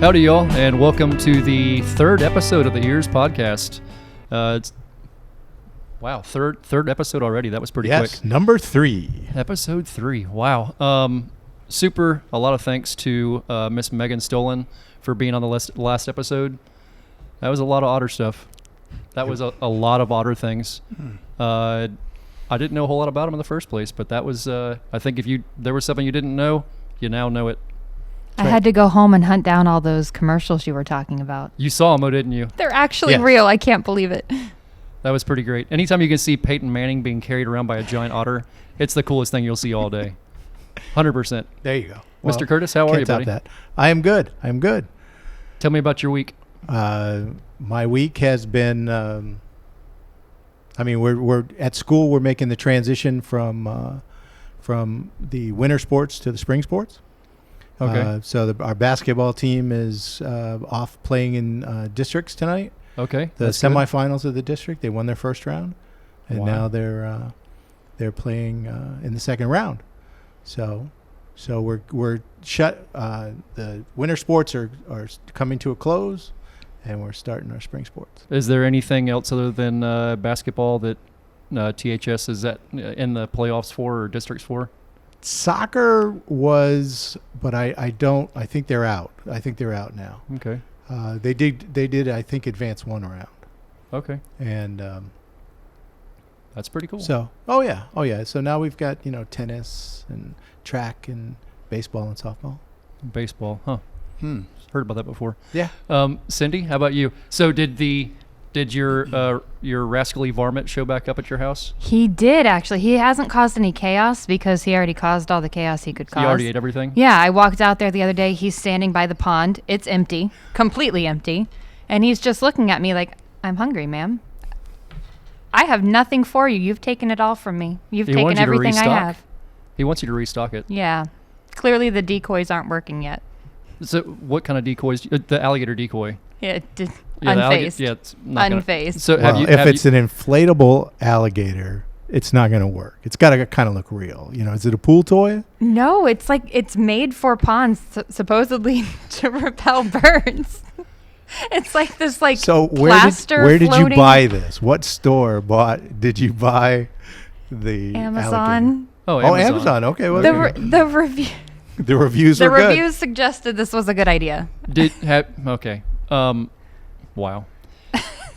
Howdy, y'all, and welcome to the third episode of the EEARSS podcast. Wow, third episode already. That was pretty quick. Yes, number 3. Episode 3. Wow. A lot of thanks to Miss Megan Stolen for being on the last episode. That was a lot of otter stuff. That was a lot of otter things. I didn't know a whole lot about them in the first place, but that was, I think if there was something you didn't know, you now know it. I had to go home and hunt down all those commercials you were talking about. You saw them, didn't you? They're actually real. I can't believe it. That was pretty great. Anytime you can see Peyton Manning being carried around by a giant otter, it's the coolest thing you'll see all day. 100%. There you go. Well, Mr. Curtis, how are you, buddy? That. I am good. Tell me about your week. My week has been, we're at school. We're making the transition from the winter sports to the spring sports. Okay. So our basketball team is off playing in districts tonight. Okay. The semifinals of the district. They won their first round, and now they're playing in the second round. So we're shut. The winter sports are coming to a close, and we're starting our spring sports. Is there anything else other than basketball that THS is in the playoffs for or districts for? Soccer was, but I think they're out. I think they're out now. Okay. They did I think advance one round. Okay. And that's pretty cool. So oh yeah. So now we've got Tennis and track and baseball and softball. Baseball, huh? Heard about that before. Yeah. Cindy, how about you? So did your rascally varmint show back up at your house? He did, actually. He hasn't caused any chaos because he already caused all the chaos he could cause. He already ate everything? Yeah, I walked out there the other day. He's standing by the pond. It's empty, completely empty. And he's just looking at me like, I'm hungry, ma'am. I have nothing for you. You've taken it all from me. You've taken everything I have. He wants you to restock it. Yeah. Clearly the decoys aren't working yet. So what kind of decoys? The alligator decoy. Yeah, it did. Yeah, unfazed. It's not unfazed. So if it's an inflatable alligator, it's not going to work. It's got to kind of look real. Is it a pool toy? No, it's like it's made for ponds, supposedly to repel birds. It's like this, so plaster where did you floating. buy this? What store did you buy the Amazon? Alligator? Amazon. Okay. Well, the review. The reviews were good. The reviews suggested this was a good idea. Okay. Wow.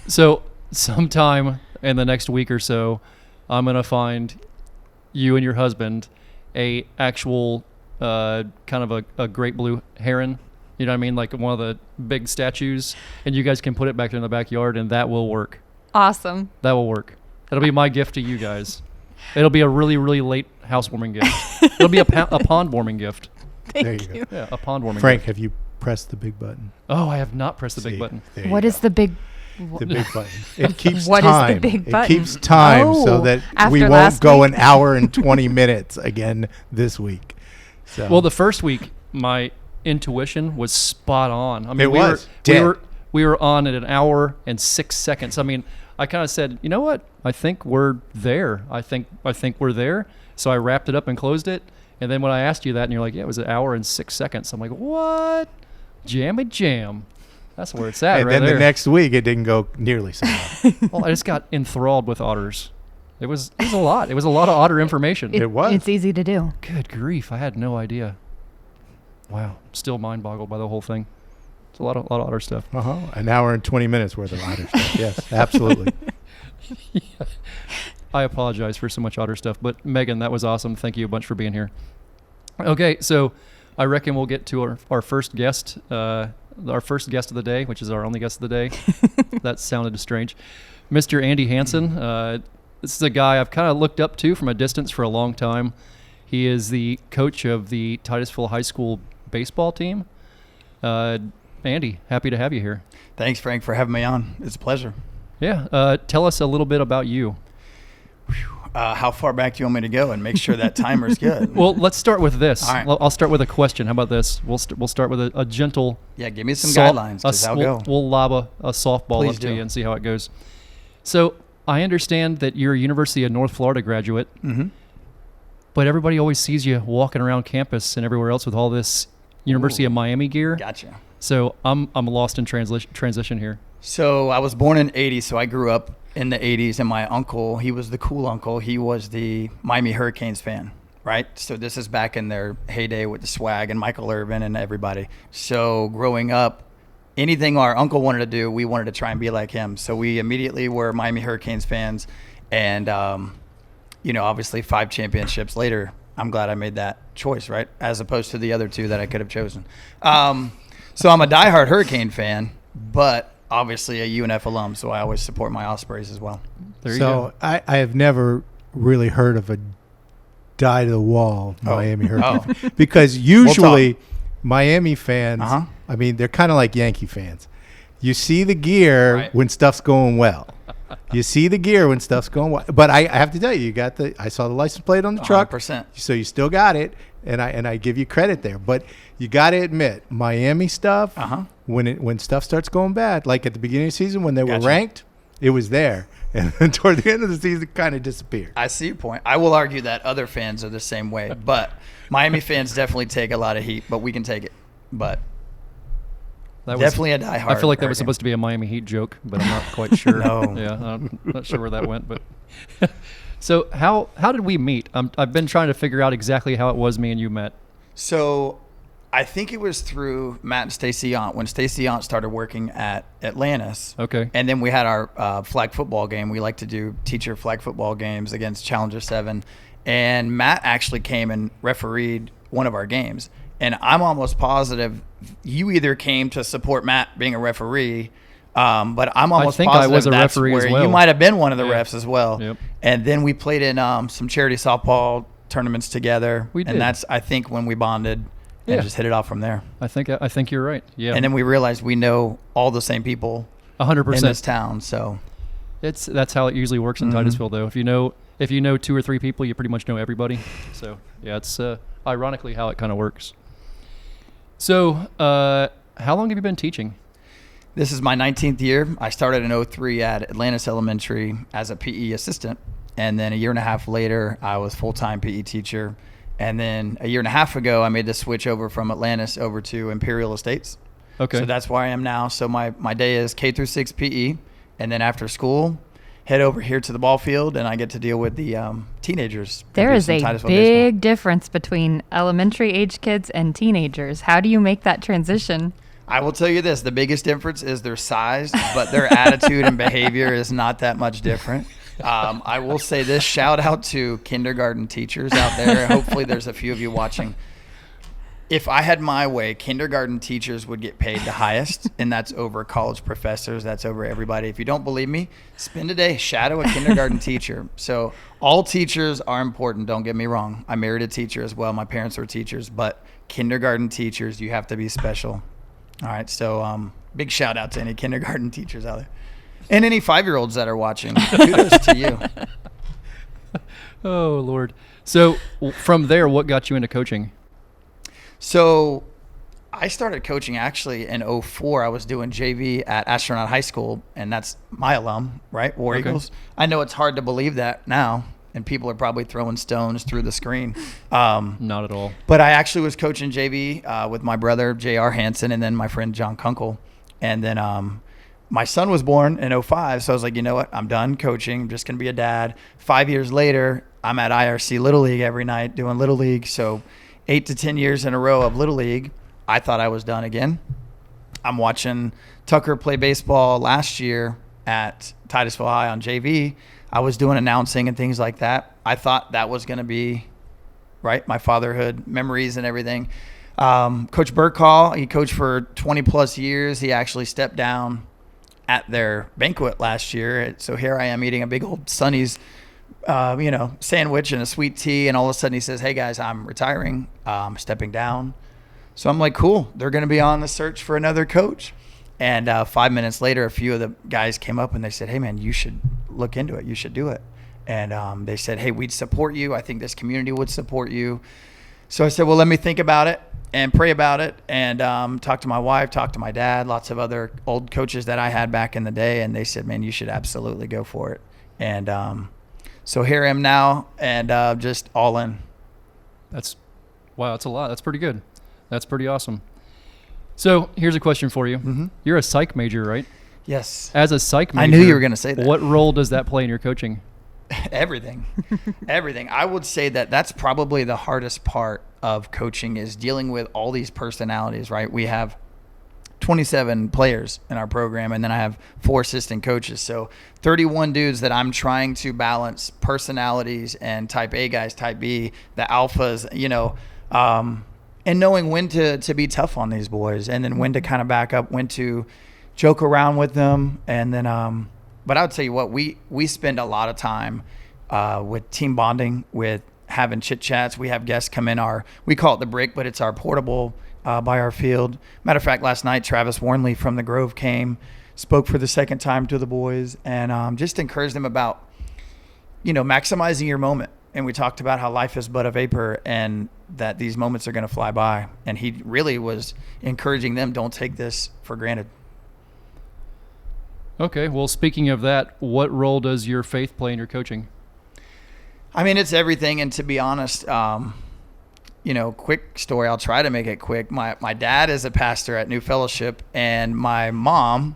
So sometime in the next week or so, I'm going to find you and your husband a actual kind of a great blue heron. You know what I mean? Like one of the big statues. And you guys can put it back in the backyard, and that will work. Awesome. That will work. That'll be my gift to you guys. It'll be a really, really late housewarming gift. It'll be a pond warming gift. Thank you. Yeah, a pond warming Frank, gift. have you pressed the big button? Oh, I have not pressed the big button. What is the big... The big button. It keeps what time. Is the big button? It keeps time so that we won't go an hour and 20 minutes again this week. So. Well, the first week, my intuition was spot on. I mean, we were on at an hour and 6 seconds. I mean, I kind of said, you know what? I think we're there. I think we're there. So I wrapped it up and closed it. And then when I asked you that, and you're like, yeah, it was an hour and 6 seconds. I'm like, what? Jammy jam. That's where it's at. And then the next week, it didn't go nearly so well. Well, I just got enthralled with otters. It was a lot. It was a lot of otter information. It was. It's easy to do. Good grief! I had no idea. Wow, still mind boggled by the whole thing. It's a lot of otter stuff. An hour and 20 minutes worth of otter stuff. Yes, absolutely. Yeah. I apologize for so much otter stuff, but Megan, that was awesome. Thank you a bunch for being here. Okay, so I reckon we'll get to our first guest. Our first guest of the day, which is our only guest of the day. That sounded strange. Mr. Andy Hanson. This is a guy I've kind of looked up to from a distance for a long time. He is the coach of the Titusville High School baseball team. Andy, happy to have you here. Thanks, Frank, for having me on. It's a pleasure. Yeah. Tell us a little bit about you. How far back do you want me to go and make sure that timer's good? Well, let's start with this. All right. I'll start with a question. How about this? We'll start with a gentle... Yeah, give me some guidelines, because I'll go. We'll lob a softball Please up do. to you and see how it goes. So I understand that you're a University of North Florida graduate, Mm-hmm. but everybody always sees you walking around campus and everywhere else with all this University of Miami gear. Gotcha. So I'm lost in transition here. So I was born in '80, so I grew up in the '80s, and my uncle, he was the cool uncle. He was the Miami Hurricanes fan, right? So this is back in their heyday with the swag and Michael Irvin and everybody. So growing up, anything our uncle wanted to do, we wanted to try and be like him. So we immediately were Miami Hurricanes fans, and obviously 5 championships later, I'm glad I made that choice, right? As opposed to the other 2 that I could have chosen. So I'm a diehard Hurricane fan, but obviously a UNF alum, so I always support my Ospreys as well. There you go. I have never really heard of a die-to-the-wall Miami Hurricane because usually Miami fans, I mean, they're kind of like Yankee fans. You see the gear when stuff's going well. You see the gear when stuff's going well. But I have to tell you, I saw the license plate on the truck. 100%. So you still got it, and I give you credit there. But you got to admit, Miami stuff, when stuff starts going bad, like at the beginning of the season when they were ranked, it was there. And then toward the end of the season, it kind of disappeared. I see your point. I will argue that other fans are the same way. But Miami fans definitely take a lot of heat, but we can take it. But that definitely a diehard. I feel like that was supposed to be a Miami Heat joke, but I'm not quite sure. No. Yeah, I'm not sure where that went. But so how did we meet? I've been trying to figure out exactly how it was me and you met. So I think it was through Matt and Stacy Yant when Stacy Yant started working at Atlantis. Okay. And then we had our flag football game. We like to do teacher flag football games against Challenger 7. And Matt actually came and refereed one of our games. And I'm almost positive you either came to support Matt being a referee, but I'm almost positive I was a that's referee where as well. you might have been one of the refs as well. Yep. And then we played in some charity softball tournaments together. We did. And that's, I think, when we bonded and just hit it off from there. I think you're right. Yeah. And then we realized we know all the same people 100% in this town. So that's how it usually works in Titusville, though. If you know 2 or 3 people, you pretty much know everybody. So yeah, it's ironically how it kind of works. So how long have you been teaching? This is my 19th year. I started in 2003 at Atlantis Elementary as a PE assistant. And then a year and a half later, I was full-time PE teacher. And then a year and a half ago, I made the switch over from Atlantis over to Imperial Estates. Okay. So that's where I am now. So my day is K through 6 PE. And then after school, head over here to the ball field, and I get to deal with the teenagers. There is a Titusville big difference between elementary age kids and teenagers. How do you make that transition? I will tell you this. The biggest difference is their size, but their attitude and behavior is not that much different. I will say this. Shout out to kindergarten teachers out there. Hopefully there's a few of you watching. If I had my way, kindergarten teachers would get paid the highest, and that's over college professors. That's over everybody. If you don't believe me, spend a day, shadow a kindergarten teacher. So all teachers are important. Don't get me wrong. I married a teacher as well. My parents were teachers, but kindergarten teachers, you have to be special. All right. So big shout out to any kindergarten teachers out there and any 5-year-olds that are watching. Kudos to you. Oh, Lord. So from there, what got you into coaching? So I started coaching actually in 2004. I was doing JV at Astronaut High School, and that's my alum, right? War Eagles. I know it's hard to believe that now, and people are probably throwing stones through the screen. Not at all. But I actually was coaching JV with my brother, J.R. Hansen, and then my friend John Kunkel. And then my son was born in 2005, so I was like, you know what? I'm done coaching. I'm just going to be a dad. 5 years later, I'm at IRC Little League every night doing Little League. So 8 to 10 years in a row of Little League, I thought I was done again. I'm watching Tucker play baseball last year at Titusville High on JV. I was doing announcing and things like that. I thought that was going to be, right, my fatherhood memories and everything. Coach Burkhall, he coached for 20 plus years. He actually stepped down at their banquet last year. So here I am eating a big old Sonny's sandwich and a sweet tea, and all of a sudden he says, hey guys, I'm retiring, I'm stepping down. So I'm like, cool, they're going to be on the search for another coach. And 5 minutes later, a few of the guys came up and they said, hey man, you should look into it, you should do it. And they said, hey, we'd support you, I think this community would support you. So I said, well, let me think about it and pray about it, and talk to my wife, talk to my dad, lots of other old coaches that I had back in the day, and they said, man, you should absolutely go for it. And so here I am now, and just all in. Wow, that's a lot. That's pretty good. That's pretty awesome. So here's a question for you. Mm-hmm. You're a psych major, right? Yes. As a psych major, I knew you were going to say that. What role does that play in your coaching? Everything. Everything. I would say that that's probably the hardest part of coaching is dealing with all these personalities, right? We have 27 players in our program, and then I have 4 assistant coaches. So 31 dudes that I'm trying to balance personalities and type A guys, type B, the alphas, and knowing when to be tough on these boys and then when to kind of back up, when to joke around with them. And then, but I would tell you what, we spend a lot of time with team bonding, with having chit chats. We have guests come in we call it the brick, but it's our portable by our field. Matter of fact, last night, Travis Warnley from the Grove came, spoke for the second time to the boys, and just encouraged them about, maximizing your moment. And we talked about how life is but a vapor and that these moments are going to fly by. And he really was encouraging them, don't take this for granted. Okay. Well, speaking of that, what role does your faith play in your coaching? I mean, it's everything. And to be honest, quick story, I'll try to make it quick. My dad is a pastor at New Fellowship, and my mom,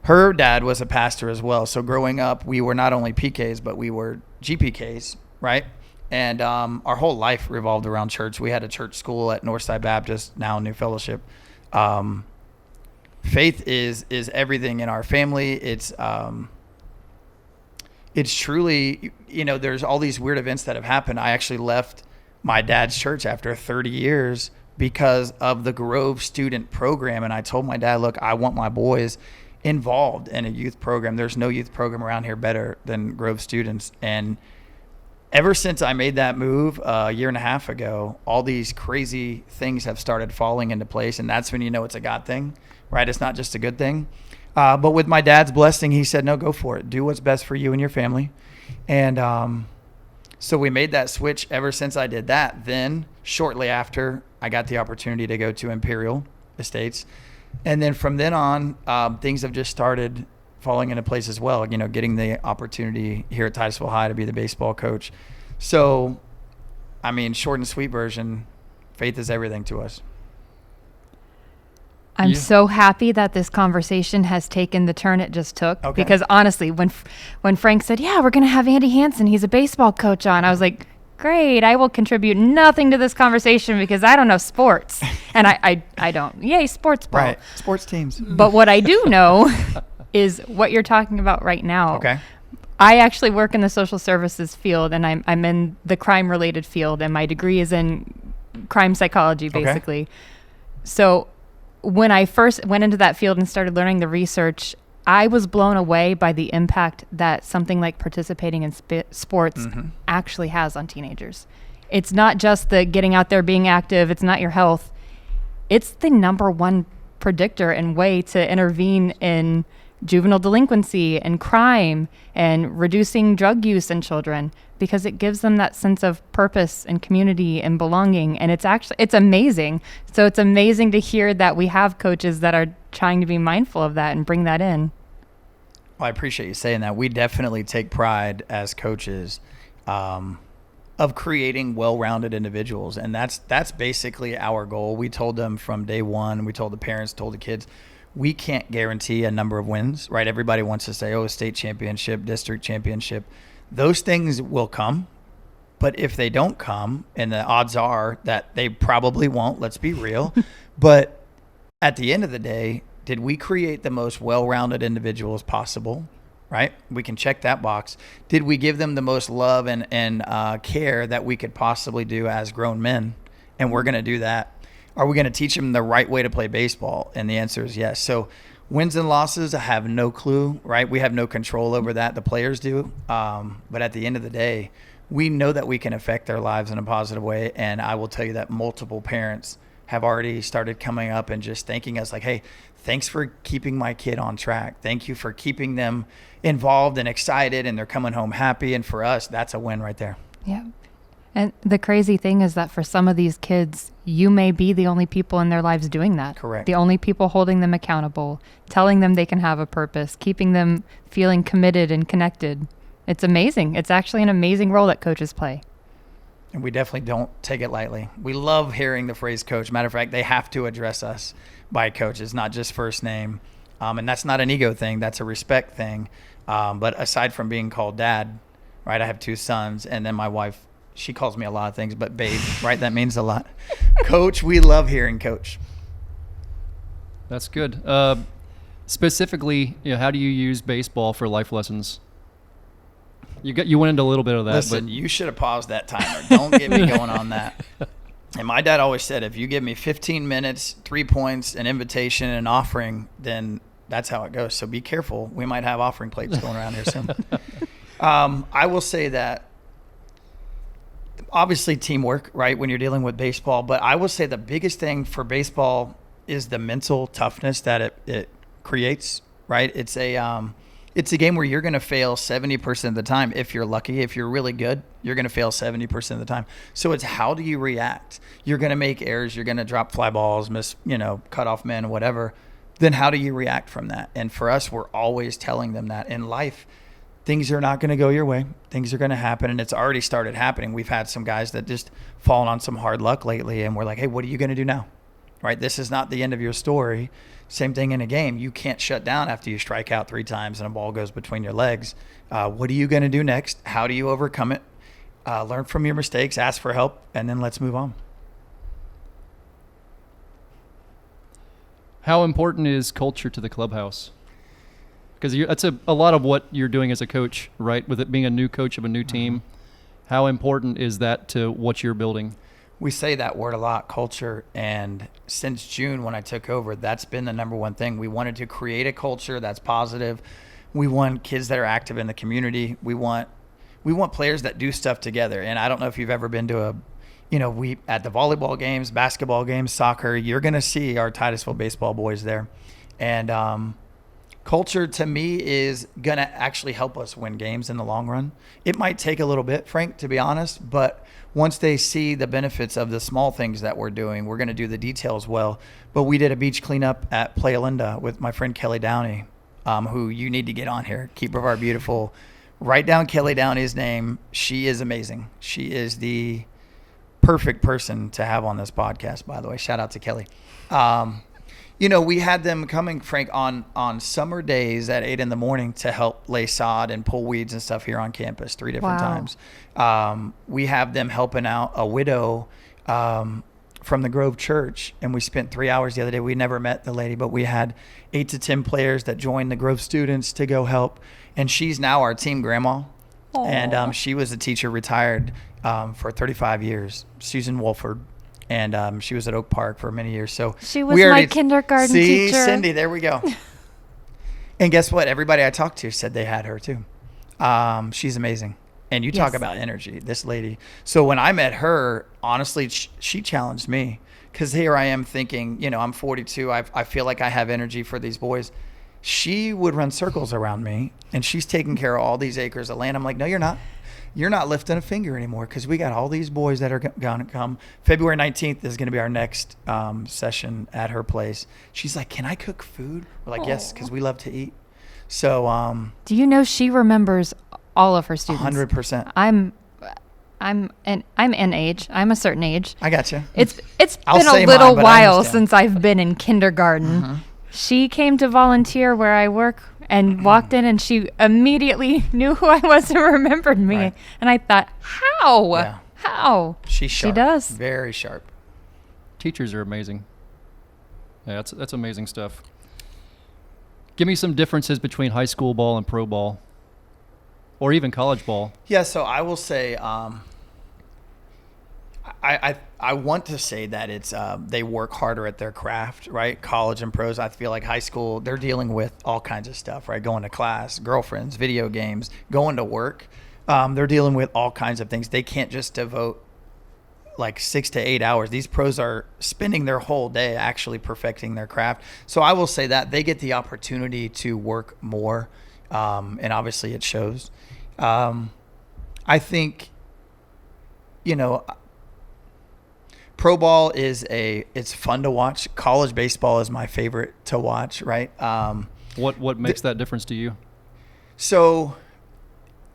her dad was a pastor as well. So growing up, we were not only PKs, but we were GPKs, right? And our whole life revolved around church. We had a church school at Northside Baptist, now New Fellowship. Faith is everything in our family. It's truly, there's all these weird events that have happened. I actually left my dad's church after 30 years because of the Grove student program. And I told my dad, look, I want my boys involved in a youth program. There's no youth program around here better than Grove students. And ever since I made that move a year and a half ago, all these crazy things have started falling into place. And that's when you know it's a God thing, right? It's not just a good thing. But with my dad's blessing, he said, no, go for it. Do what's best for you and your family. And so we made that switch ever since I did that. Then shortly after, I got the opportunity to go to Imperial Estates. And then from then on, things have just started falling into place as well, getting the opportunity here at Titusville High to be the baseball coach. So, I mean, short and sweet version, faith is everything to us. I'm so happy that this conversation has taken the turn it just took. Okay. Because honestly, when Frank said, yeah, we're going to have Andy Hanson, he's a baseball coach on, I was like, great, I will contribute nothing to this conversation because I don't know sports. And I don't. Yay, sports ball. Right, sports teams. But what I do know is what you're talking about right now. Okay. I actually work in the social services field, and I'm in the crime-related field, and my degree is in crime psychology, basically. Okay. So when I first went into that field and started learning the research, I was blown away by the impact that something like participating in sports actually has on teenagers. It's not just the getting out there, being active. It's not your health. It's the number one predictor and way to intervene in juvenile delinquency and crime and reducing drug use in children, because it gives them that sense of purpose and community and belonging. And it's amazing. So it's amazing to hear that we have coaches that are trying to be mindful of that and bring that in. Well, I appreciate you saying that. We definitely take pride as coaches of creating well-rounded individuals. And that's basically our goal. We told them from day one, we told the parents, told the kids, we can't guarantee a number of wins, right? Everybody wants to say, state championship, district championship. Those things will come. But if they don't come, and the odds are that they probably won't, let's be real. But at the end of the day, did we create the most well-rounded individuals possible, right? We can check that box. Did we give them the most love and care that we could possibly do as grown men? And we're going to do that. Are we going to teach them the right way to play baseball? And the answer is yes. So wins and losses, I have no clue, right? We have no control over that. The players do. But at the end of the day, we know that we can affect their lives in a positive way. And I will tell you that multiple parents have already started coming up and just thanking us like, hey, thanks for keeping my kid on track. Thank you for keeping them involved and excited, and they're coming home happy. And for us, that's a win right there. Yeah. And the crazy thing is that for some of these kids, you may be the only people in their lives doing that. Correct. The only people holding them accountable, telling them they can have a purpose, keeping them feeling committed and connected. It's amazing. It's actually an amazing role that coaches play. And we definitely don't take it lightly. We love hearing the phrase coach. Matter of fact, they have to address us by coach. It's not just first name. And that's not an ego thing. That's a respect thing. But aside from being called dad, right, I have 2 sons. And then my wife, she calls me a lot of things, but babe, right, that means a lot. Coach, we love hearing coach. That's good. Specifically, how do you use baseball for life lessons? You went into a little bit of that. Listen, but you should have paused that timer. Don't get me going on that. And my dad always said, if you give me 15 minutes, 3 points, an invitation, an offering, then that's how it goes. So be careful. We might have offering plates going around here soon. I will say that obviously teamwork, right, when you're dealing with baseball. But I will say the biggest thing for baseball is the mental toughness that it creates, right? It's a game where you're going to fail 70% of the time. If you're lucky, if you're really good, you're going to fail 70% of the time. So it's how do you react? You're going to make errors. You're going to drop fly balls, miss, cut off men, whatever. Then how do you react from that? And for us, we're always telling them that in life, things are not going to go your way. Things are going to happen. And it's already started happening. We've had some guys that just fallen on some hard luck lately. And we're like, hey, what are you going to do now? Right? This is not the end of your story. Same thing in a game. You can't shut down after you strike out 3 times and a ball goes between your legs. What are you going to do next? How do you overcome it? Learn from your mistakes, ask for help, and then let's move on. how important is culture to the clubhouse? Because that's a lot of what you're doing as a coach, right? With it being a new coach of a new team. How important is that to what you're building? We say that word a lot, culture, and since June when I took over, that's been the number one thing. We wanted to create a culture that's positive. We want kids that are active in the community. We want players that do stuff together. And I don't know if you've ever been to we at the volleyball games, basketball games, soccer, you're going to see our Titusville baseball boys there. And culture to me is going to actually help us win games in the long run. It might take a little bit, Frank, to be honest, but once they see the benefits of the small things that we're doing, we're going to do the details well. But we did a beach cleanup at Playa Linda with my friend Kelly Downey, who you need to get on here. Keep Brevard beautiful. Write down Kelly Downey's name. She is amazing. She is the perfect person to have on this podcast, by the way. Shout out to Kelly. We had them coming, Frank, on summer days at 8 a.m. to help lay sod and pull weeds and stuff here on campus 3 different times. We have them helping out a widow from the Grove Church, and we spent 3 hours the other day. We never met the lady, but we had 8 to 10 players that joined the Grove students to go help, and she's now our team grandma. Aww. And she was a teacher, retired for 35 years, Susan Wolford. And she was at Oak Park for many years. So she was my kindergarten teacher. See, Cindy, there we go. And guess what? Everybody I talked to said they had her too. She's amazing. And you talk about energy, this lady. So when I met her, honestly, she challenged me. Because here I am thinking, I'm 42. I feel like I have energy for these boys. She would run circles around me, and she's taking care of all these acres of land. I'm like, no, you're not. You're not lifting a finger anymore because we got all these boys that are going to come. February 19th is going to be our next session at her place. She's like, can I cook food? We're like, yes, because we love to eat. So do you know she remembers all of her students? 100%. I'm an age. I'm a certain age. I got you. It's been a little while since I've been in kindergarten. Mm-hmm. She came to volunteer where I work and walked in, and she immediately knew who I was and remembered me. Right. And I thought, how? Yeah. How? She's sharp. She does. Very sharp. Teachers are amazing. Yeah, that's amazing stuff. Give me some differences between high school ball and pro ball, or even college ball. Yeah, so I will say I want to say that it's they work harder at their craft, right? College and pros, I feel like high school, they're dealing with all kinds of stuff, right? Going to class, girlfriends, video games, going to work. They're dealing with all kinds of things. They can't just devote like 6 to 8 hours. These pros are spending their whole day actually perfecting their craft. So I will say that they get the opportunity to work more, and obviously it shows. I think, pro ball it's fun to watch. College baseball is my favorite to watch, right? What makes that difference to you? So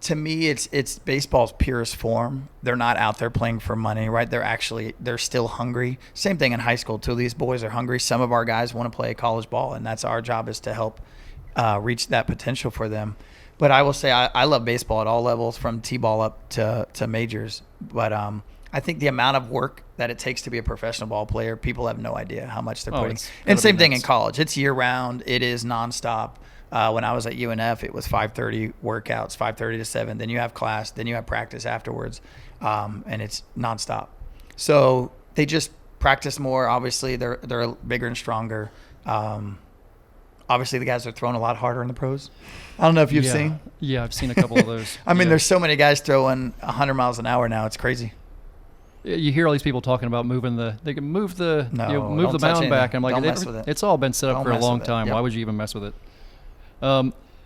to me, it's baseball's purest form. They're not out there playing for money, right? They're still hungry. Same thing in high school too. These boys are hungry. Some of our guys want to play college ball, and that's our job, is to help reach that potential for them. But I will say I love baseball at all levels, from t-ball up to majors. But I think the amount of work that it takes to be a professional ball player, people have no idea how much they're putting. And same thing in college. It's year round. It is nonstop. When I was at UNF, it was 5:30 workouts, 5:30 to 7. Then you have class. Then you have practice afterwards, and it's nonstop. So they just practice more. Obviously, they're bigger and stronger. Obviously, the guys are throwing a lot harder in the pros. I don't know if you've seen. Yeah, I've seen a couple of those. I mean, there's so many guys throwing 100 miles an hour now. It's crazy. You hear all these people talking about they can move the mound back. I'm like, don't mess with it. It's all been set up for a long time. Yep. Why would you even mess with it?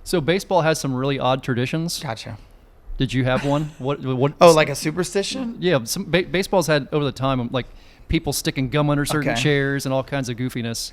So baseball has some really odd traditions. Gotcha. Did you have one? What? Oh, like a superstition? Yeah, some baseball's had over the time, like people sticking gum under certain chairs and all kinds of goofiness.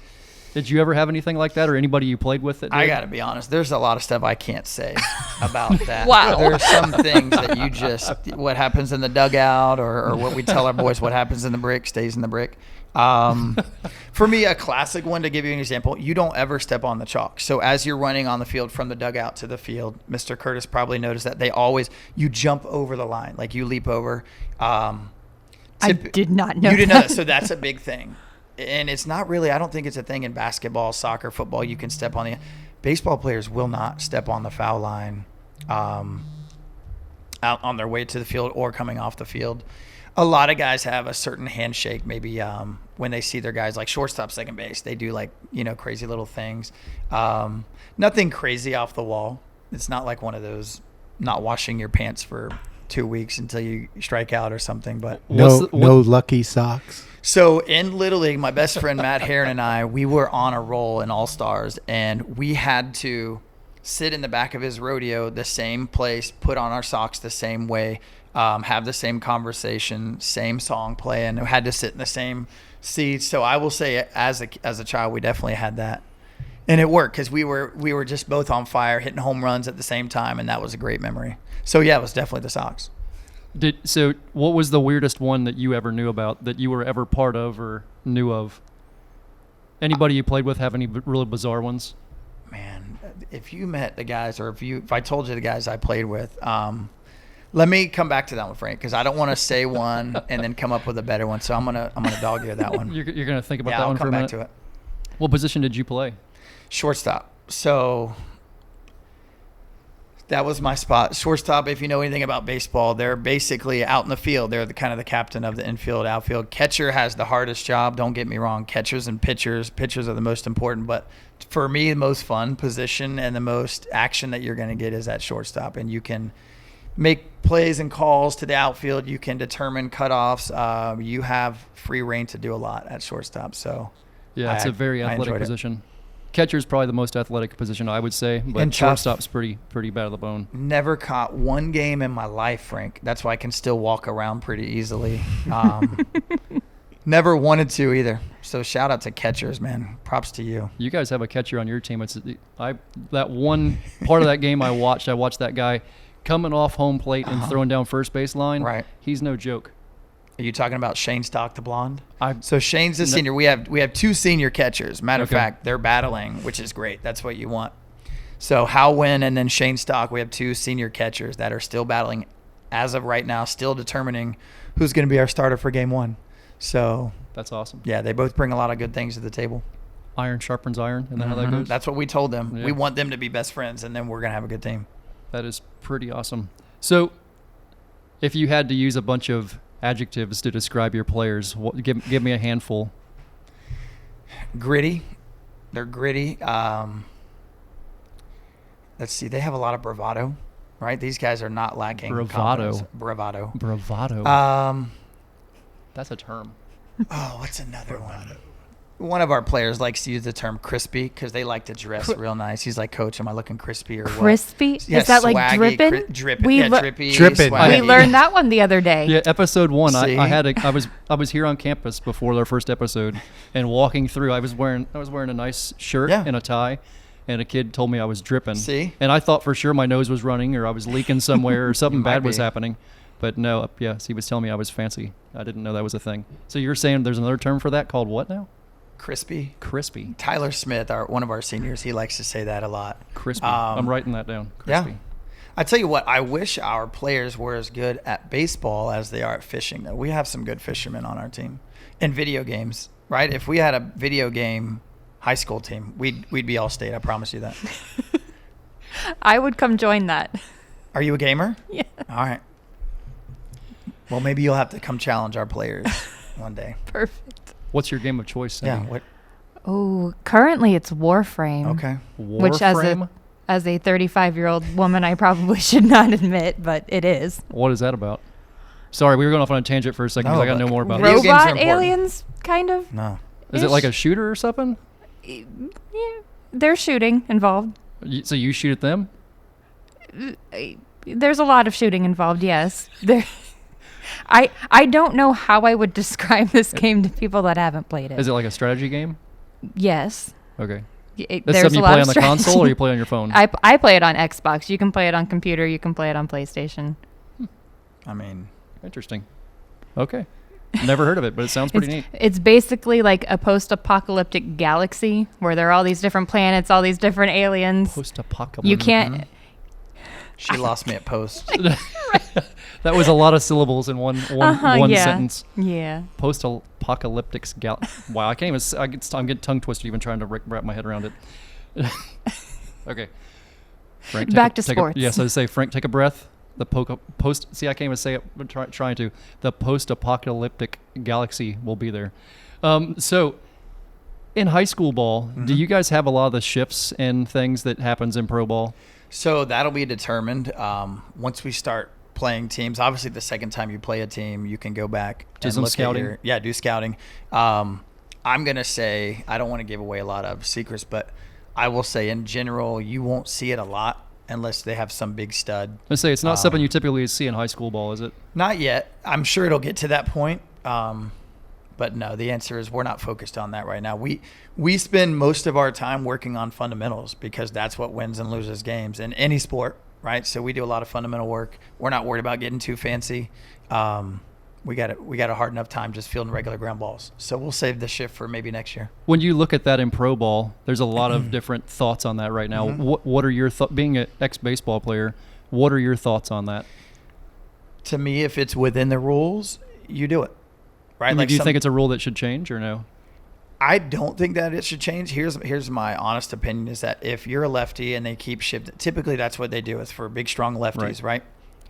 Did you ever have anything like that, or anybody you played with that did? I got to be honest. There's a lot of stuff I can't say about that. Wow. There's some things that you just, what happens in the dugout, or what we tell our boys, what happens in the brick stays in the brick. For me, a classic one, to give you an example, you don't ever step on the chalk. So as you're running on the field from the dugout to the field, Mr. Curtis probably noticed that you jump over the line, like you leap over. I did not know You didn't know that. So that's a big thing. And it's not really, I don't think it's a thing in basketball, soccer, football. You can step on baseball players will not step on the foul line out on their way to the field or coming off the field. A lot of guys have a certain handshake, maybe when they see their guys like shortstop, second base, they do crazy little things. Nothing crazy off the wall. It's not like one of those not washing your pants for 2 weeks until you strike out or something. But no lucky socks. So in Little League, my best friend Matt Heron and I, we were on a roll in All-Stars, and we had to sit in the back of his rodeo, the same place, put on our socks the same way, have the same conversation, same song playing, had to sit in the same seats. So I will say, as a child, we definitely had that. And it worked because we were just both on fire, hitting home runs at the same time, and that was a great memory. So yeah, it was definitely the socks. So what was the weirdest one that you ever knew about, that you were ever part of or knew of? Anybody you played with have any really bizarre ones? Man, if you met the guys, or if I told you the guys I played with, let me come back to that one, Frank, because I don't want to say one and then come up with a better one. So I'm gonna dog you that one. You're gonna think about that one for a minute? Yeah, I'll come back to it. What position did you play? Shortstop. So that was my spot. Shortstop, if you know anything about baseball, they're basically out in the field. They're the captain of the infield, outfield. Catcher has the hardest job. Don't get me wrong. Catchers and pitchers are the most important. But for me, the most fun position and the most action that you're going to get is at shortstop. And you can make plays and calls to the outfield. You can determine cutoffs. You have free reign to do a lot at shortstop. So yeah, it's a very athletic position. Catcher's probably the most athletic position, I would say, but and shortstop's pretty bad of the bone. Never caught one game in my life, Frank. That's why I can still walk around pretty easily. Never wanted to either. So shout out to catchers, man. Props to you. You guys have a catcher on your team. That one part of that game I watched that guy coming off home plate and throwing down first base line. Right. He's no joke. Are you talking about Shane Stock, the blonde? So Shane's the senior. We have two senior catchers. Matter of fact, they're battling, which is great. That's what you want. So Hal Wynn and then Shane Stock, we have two senior catchers that are still battling as of right now, still determining who's going to be our starter for game one. So that's awesome. Yeah, they both bring a lot of good things to the table. Iron sharpens iron, and then how that goes. That's what we told them. Yeah. We want them to be best friends, and then we're going to have a good team. That is pretty awesome. So if you had to use a bunch of adjectives to describe your players, give me a handful. Gritty. They're gritty. Let's see. They have a lot of bravado, right? These guys are not lacking bravado. Bravado. That's a term. Oh, what's another one? One of our players likes to use the term crispy because they like to dress real nice. He's like, Coach, am I looking crispy or what? Crispy? Yeah, is that swaggy, like dripping? Dripping. Drippy. Dripping. We learned that one the other day. Yeah, episode 1. I was here on campus before their first episode, and walking through, I was wearing a nice shirt and a tie, and a kid told me I was dripping. See? And I thought for sure my nose was running or I was leaking somewhere or something bad was happening. But no, yes, he was telling me I was fancy. I didn't know that was a thing. So you're saying there's another term for that called what now? Crispy. Crispy. Tyler Smith, one of our seniors, he likes to say that a lot. Crispy. I'm writing that down. Crispy. Yeah. I tell you what, I wish our players were as good at baseball as they are at fishing. Though we have some good fishermen on our team, and video games. Right? If we had a video game high school team, we'd be all state. I promise you that. I would come join that. Are you a gamer? Yeah. All right. Well, maybe you'll have to come challenge our players one day. Perfect. What's your game of choice, Cindy? Yeah. What? Oh, currently it's Warframe. Okay. Which as a 35-year-old woman, I probably should not admit, but it is. What is that about? Sorry, we were going off on a tangent for a second because I got to know more about it. Video games are Robot important. aliens, kind of. No. Is it like a shooter or something? Yeah, there's shooting involved. So you shoot at them? There's a lot of shooting involved, yes. I don't know how I would describe this game to people that haven't played it. Is it like a strategy game? Yes. Okay. There's That's something a you lot play of on the console or you play on your phone? I play it on Xbox. You can play it on computer. You can play it on PlayStation. I mean, interesting. Okay. Never heard of it, but it sounds pretty neat. It's basically like a post-apocalyptic galaxy where there are all these different planets, all these different aliens. Post-apocalyptic. You can't. she lost me at post. That was a lot of syllables in one yeah. sentence. Yeah. Post-apocalyptic wow, I can't even. I'm getting tongue twisted even trying to wrap my head around it. Okay. Frank, Back to sports. Yes, I say, Frank, take a breath. The See, I can't even say it. I'm trying to. The post-apocalyptic galaxy will be there. So, in high school ball, do you guys have a lot of the shifts and things that happens in pro ball? So that'll be determined once we start playing teams. Obviously, the second time you play a team, you can go back do some scouting. Do scouting. I'm gonna say, I don't want to give away a lot of secrets, but I will say in general, you won't see it a lot unless they have some big stud. Let's say it's not something you typically see in high school ball, is it? Not yet. I'm sure it'll get to that point. But no, the answer is we're not focused on that right now. We spend most of our time working on fundamentals because that's what wins and loses games in any sport, right? So we do a lot of fundamental work. We're not worried about getting too fancy. We got a hard enough time just fielding regular ground balls. So we'll save the shift for maybe next year. When you look at that in pro ball, there's a lot of different thoughts on that right now. What are your thoughts, being an ex-baseball player, what are your thoughts on that? To me, if it's within the rules, you do it. Right? Do you think it's a rule that should change or no? I don't think that it should change. Here's my honest opinion is that if you're a lefty and they keep shifting, typically that's what they do. It's for big, strong lefties, right?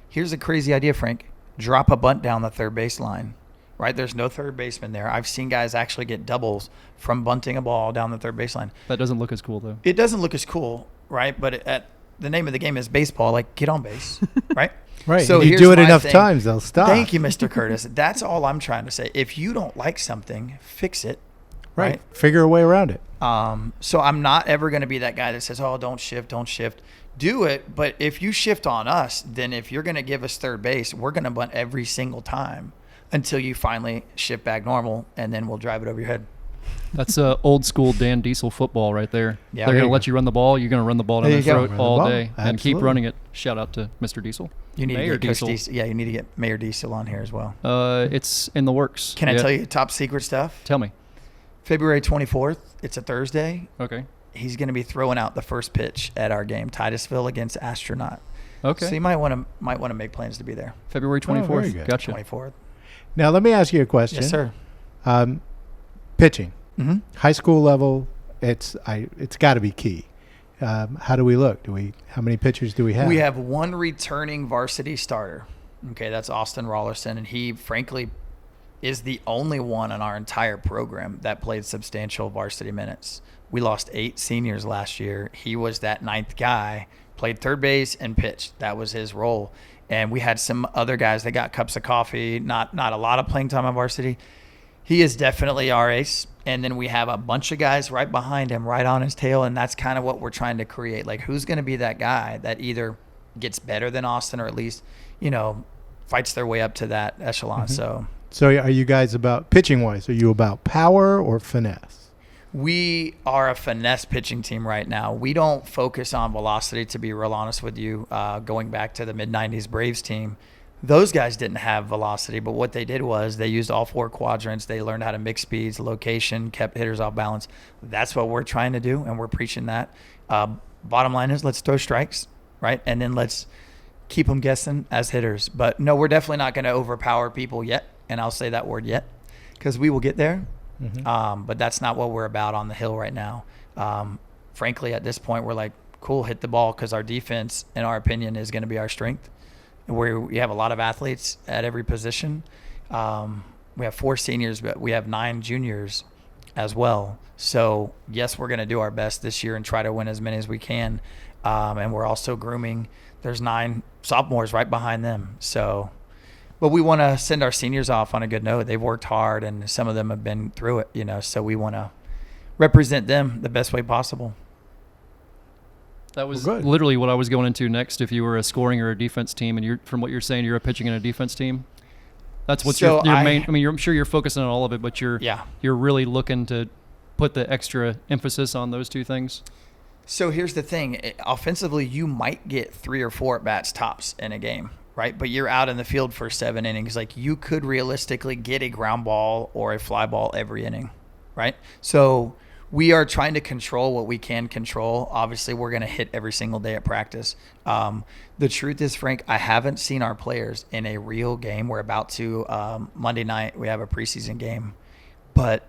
Here's a crazy idea, Frank. Drop a bunt down the third base line, right? There's no third baseman there. I've seen guys actually get doubles from bunting a ball down the third baseline. That doesn't look as cool, though. It doesn't look as cool, right? But the name of the game is baseball. Like, get on base, right? Right. So you do it enough times, they'll stop. Thank you, Mr. Curtis. That's all I'm trying to say. If you don't like something, fix it. Right. Figure a way around it. So I'm not ever going to be that guy that says, oh, don't shift. Do it. But if you shift on us, then if you're going to give us third base, we're going to bunt every single time until you finally shift back normal, and then we'll drive it over your head. That's old school Dan Diesel football right there. Yeah, They're going to let you run the ball. You're going to run the ball down their throat all day and keep running it. Shout out to Mr. Diesel. You need Mayor to get Diesel. you need to get Mayor Diesel on here as well. It's in the works. Can I tell you top secret stuff? Tell me. February 24th. It's a Thursday. Okay. He's going to be throwing out the first pitch at our game, Titusville against Astronaut. Okay. So you might want to make plans to be there. February 24th. Very good. Gotcha. 24th. Now, let me ask you a question. Yes, sir. Pitching. Mm-hmm. High school level, it's got to be key. How do we look? How many pitchers do we have? We have one returning varsity starter. Okay, that's Austin Rollerson, and he, frankly, is the only one in our entire program that played substantial varsity minutes. We lost 8 seniors last year. He was that 9th guy, played third base and pitched. That was his role. And we had some other guys that got cups of coffee, not a lot of playing time on varsity. He is definitely our ace. And then we have a bunch of guys right behind him, right on his tail, and that's kind of what we're trying to create. Like, who's going to be that guy that either gets better than Austin or at least, fights their way up to that echelon. So are you guys about, pitching-wise, are you about power or finesse? We are a finesse pitching team right now. We don't focus on velocity, to be real honest with you. Going back to the mid-90s Braves team, those guys didn't have velocity, but what they did was they used all 4 quadrants. They learned how to mix speeds, location, kept hitters off balance. That's what we're trying to do, and we're preaching that. Bottom line is, let's throw strikes, right? And then let's keep them guessing as hitters. But no, we're definitely not going to overpower people yet, and I'll say that word yet, because we will get there. But that's not what we're about on the hill right now. Frankly, at this point, we're like, cool, hit the ball, because our defense, in our opinion, is going to be our strength. We have a lot of athletes at every position. We have 4 seniors, but we have 9 juniors as well. So, yes, we're going to do our best this year and try to win as many as we can. And we're also grooming. There's 9 sophomores right behind them. So, but we want to send our seniors off on a good note. They've worked hard, and some of them have been through it, so we want to represent them the best way possible. That was literally what I was going into next. If you were a scoring or a defense team, and from what you're saying, you're a pitching and a defense team. That's what's your main. I mean, I'm sure you're focusing on all of it, but you're really looking to put the extra emphasis on those 2 things. So here's the thing: offensively, you might get 3 or 4 at bats tops in a game, right? But you're out in the field for 7 innings. Like, you could realistically get a ground ball or a fly ball every inning, right? So we are trying to control what we can control. Obviously, we're going to hit every single day at practice. The truth is, Frank, I haven't seen our players in a real game. We're about to, Monday night, we have a preseason game. But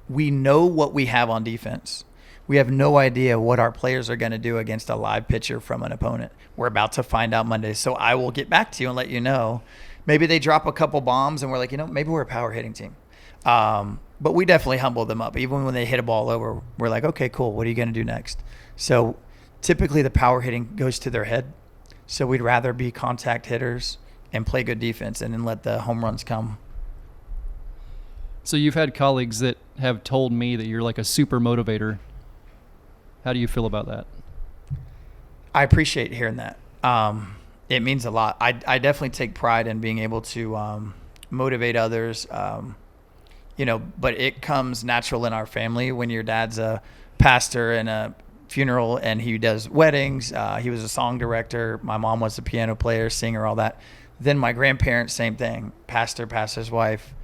we know what we have on defense. We have no idea what our players are going to do against a live pitcher from an opponent. We're about to find out Monday. So I will get back to you and let you know. Maybe they drop a couple bombs and we're like, maybe we're a power hitting team. But we definitely humble them up. Even when they hit a ball over, we're like, okay, cool. What are you going to do next? So typically the power hitting goes to their head. So we'd rather be contact hitters and play good defense and then let the home runs come. So you've had colleagues that have told me that you're like a super motivator. How do you feel about that? I appreciate hearing that. It means a lot. I definitely take pride in being able to motivate others. But it comes natural in our family. When your dad's a pastor in a funeral and he does weddings, he was a song director. My mom was a piano player, singer, all that. Then my grandparents, same thing, pastor's wife,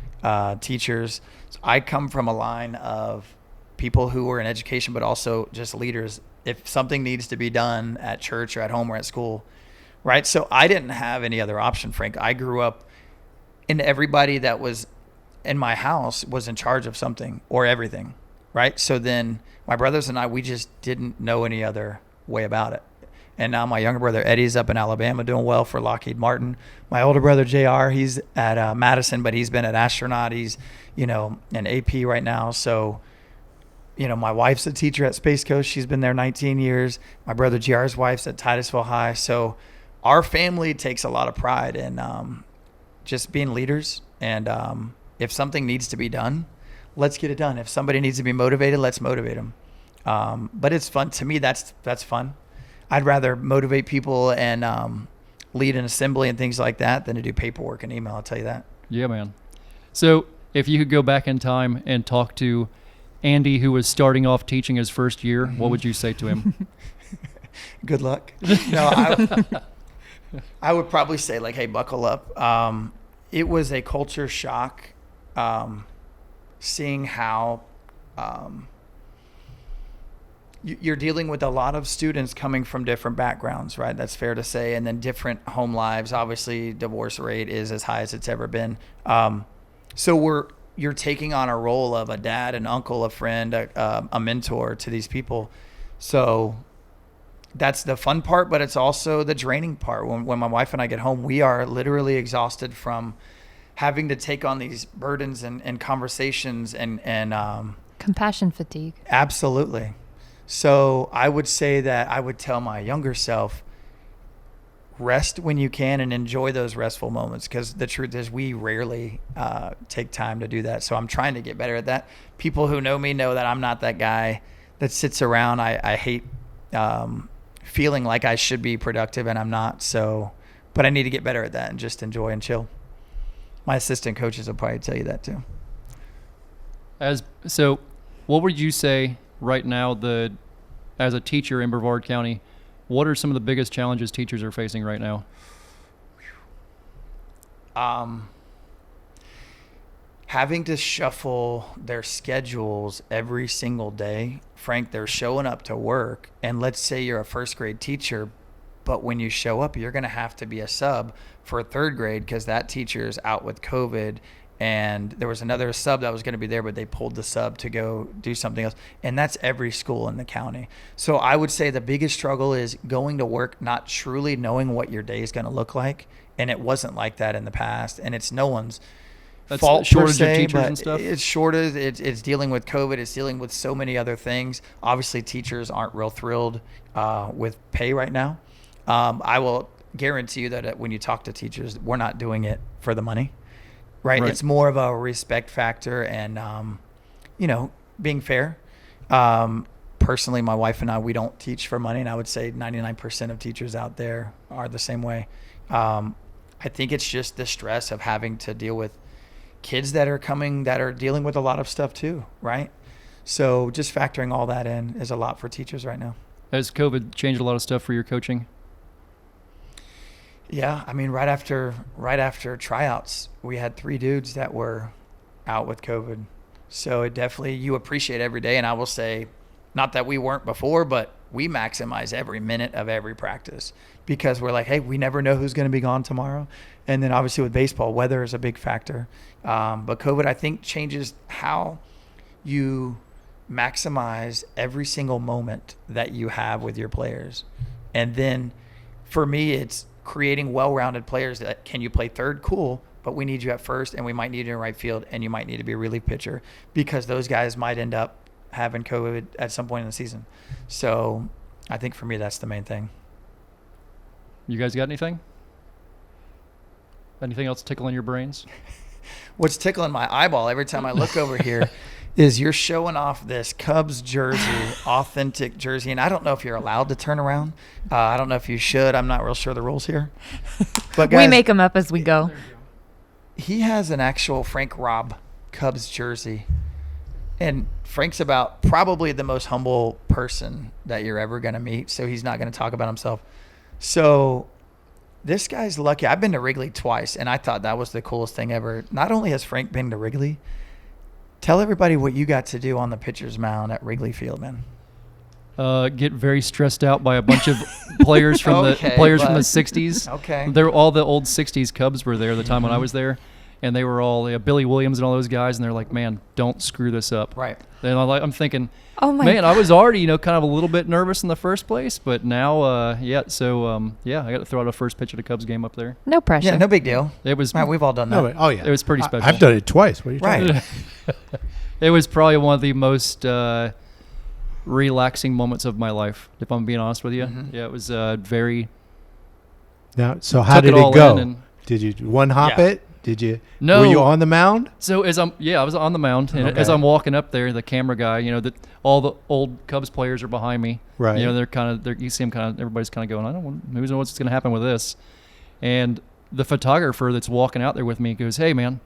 teachers. So I come from a line of people who were in education, but also just leaders. If something needs to be done at church or at home or at school, right? So I didn't have any other option, Frank. I grew up, and everybody that was in my house was in charge of something or everything, right? So then my brothers and I, we just didn't know any other way about it. And now my younger brother Eddie's up in Alabama doing well for Lockheed Martin. My older brother JR, he's at Madison, but he's been at Astronaut. He's, in AP right now. So, my wife's a teacher at Space Coast. She's been there 19 years. My brother JR's wife's at Titusville High. So our family takes a lot of pride in just being leaders. And if something needs to be done, let's get it done. If somebody needs to be motivated, let's motivate them. But it's fun. To me, that's fun. I'd rather motivate people and lead an assembly and things like that than to do paperwork and email. I'll tell you that. Yeah, man. So if you could go back in time and talk to Andy, who was starting off teaching his first year, what would you say to him? Good luck. No, I would probably say, like, hey, buckle up. It was a culture shock seeing how you're dealing with a lot of students coming from different backgrounds, right? That's fair to say. And then different home lives. Obviously, divorce rate is as high as it's ever been. So you're taking on a role of a dad, an uncle, a friend, a mentor to these people. So that's the fun part, but it's also the draining part. When my wife and I get home, we are literally exhausted from having to take on these burdens and conversations and compassion fatigue. Absolutely. So I would say that I would tell my younger self, rest when you can and enjoy those restful moments, because the truth is we rarely take time to do that. So I'm trying to get better at that. People who know me know that I'm not that guy that sits around. I hate feeling like I should be productive and I'm not. So, but I need to get better at that and just enjoy and chill. My assistant coaches will probably tell you that too. So What would you say right now, as a teacher in Brevard County, what are some of the biggest challenges teachers are facing right now? Having to shuffle their schedules every single day. Frank, they're showing up to work, and let's say you're a first grade teacher, but when you show up, you're going to have to be a sub for third grade because that teacher is out with COVID. And there was another sub that was going to be there, but they pulled the sub to go do something else. And that's every school in the county. So I would say the biggest struggle is going to work, not truly knowing what your day is going to look like. And it wasn't like that in the past. And it's no one's fault per se, of teachers but and stuff. it's shortage. It's dealing with COVID. It's dealing with so many other things. Obviously, teachers aren't real thrilled with pay right now. I will guarantee you that when you talk to teachers, we're not doing it for the money. Right. It's more of a respect factor and, being fair. Personally, my wife and I, we don't teach for money. And I would say 99% of teachers out there are the same way. I think it's just the stress of having to deal with kids that are dealing with a lot of stuff too. Right. So just factoring all that in is a lot for teachers right now. Has COVID changed a lot of stuff for your coaching? Yeah, I mean, right after tryouts, we had 3 dudes that were out with COVID. So it definitely, you appreciate every day. And I will say, not that we weren't before, but we maximize every minute of every practice because we're like, hey, we never know who's going to be gone tomorrow. And then obviously with baseball, weather is a big factor. But COVID, I think, changes how you maximize every single moment that you have with your players. And then for me, it's creating well-rounded players that can you play third? Cool. But we need you at first and we might need you in right field and you might need to be a relief pitcher because those guys might end up having COVID at some point in the season. So I think for me, that's the main thing. You guys got anything? Anything else tickling your brains? What's tickling my eyeball every time I look over here is you're showing off this Cubs jersey, authentic jersey. And I don't know if you're allowed to turn around. I don't know if you should. I'm not real sure the rules here. But guys, we make them up as we go. He has an actual Frank Robb Cubs jersey. And Frank's about probably the most humble person that you're ever going to meet. So he's not going to talk about himself. So this guy's lucky. I've been to Wrigley twice, and I thought that was the coolest thing ever. Not only has Frank been to Wrigley, tell everybody what you got to do on the pitcher's mound at Wrigley Field, man. Get very stressed out by a bunch of players from the 60s. Okay. They're all the old 60s Cubs were there the time when I was there, and they were all Billy Williams and all those guys, and they're like, "Man, don't screw this up." Right. And I'm thinking, oh my man, God. I was already kind of a little bit nervous in the first place, but now, I got to throw out a first pitch at a Cubs game up there. No pressure. Yeah, no big deal. It was. We've all done that. No, oh yeah, It was pretty special. I've done it twice. What are you talking about? It was probably one of the most relaxing moments of my life, if I'm being honest with you. Mm-hmm. Yeah, it was very. Now, so how did it all it go? in and- Did you one hop Yeah. it? Did you? No. Were you on the mound? So I was on the mound, and Okay. as I'm walking up there, the camera guy, all the old Cubs players are behind me. Right. You see them everybody's kind of going, I don't know, who knows what's going to happen with this. And the photographer that's walking out there with me goes, "Hey man,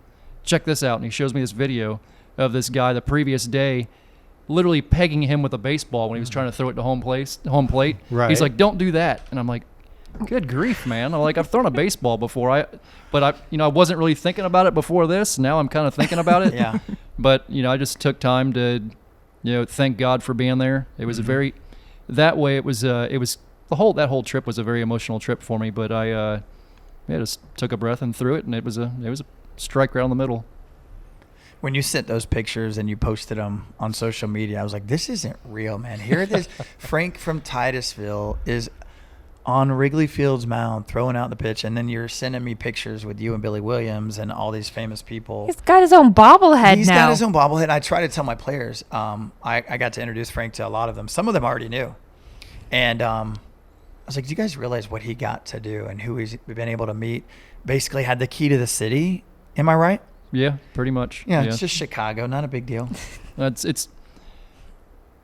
check this out." And he shows me this video of this guy the previous day literally pegging him with a baseball when he was trying to throw it to home plate. Right. He's like, "Don't do that." And I'm like, good grief, man. I'm like, I've thrown a baseball before. But I wasn't really thinking about it before this. Now I'm kind of thinking about it. Yeah. But, I just took time to, thank God for being there. It was that whole trip was a very emotional trip for me, but I just took a breath and threw it, and it was a strike right in the middle. When you sent those pictures and you posted them on social media, I was like, this isn't real, man. Here it is. Frank from Titusville is on Wrigley Field's mound throwing out the pitch, and then you're sending me pictures with you and Billy Williams and all these famous people. He's got his own bobblehead He's now. got his own bobblehead. I try to tell my players. I got to introduce Frank to a lot of them. Some of them already knew. And I was like, do you guys realize what he got to do and who he's been able to meet? Basically had the key to the city. Am I right? Yeah, pretty much. Yeah, it's just Chicago. Not a big deal.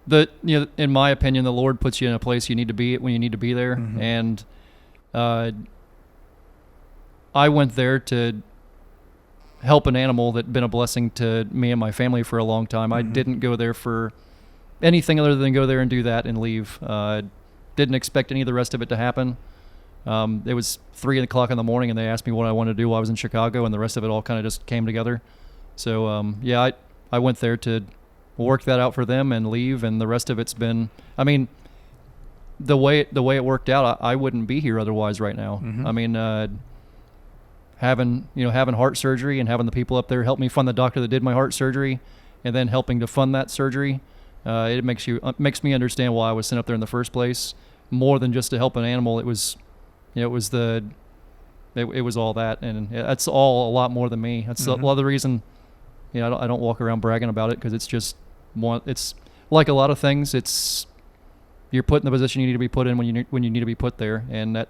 In my opinion, the Lord puts you in a place you need to be when you need to be there. Mm-hmm. And I went there to help an animal that been a blessing to me and my family for a long time. I didn't go there for anything other than go there and do that and leave. Didn't expect any of the rest of it to happen. It was 3 o'clock in the morning, and they asked me what I wanted to do while I was in Chicago, and the rest of it all kind of just came together. So, I went there to work that out for them and leave, and the rest of it's been, I mean, the way it worked out, I wouldn't be here otherwise right now. I mean, having heart surgery and having the people up there help me fund the doctor that did my heart surgery, and then helping to fund that surgery, it makes me understand why I was sent up there in the first place. More than just to help an animal, it was all that, and that's all a lot more than me. That's a lot of the reason. I don't walk around bragging about it, because it's just it's like a lot of things. It's you're put in the position you need to be put in when you need to be put there, and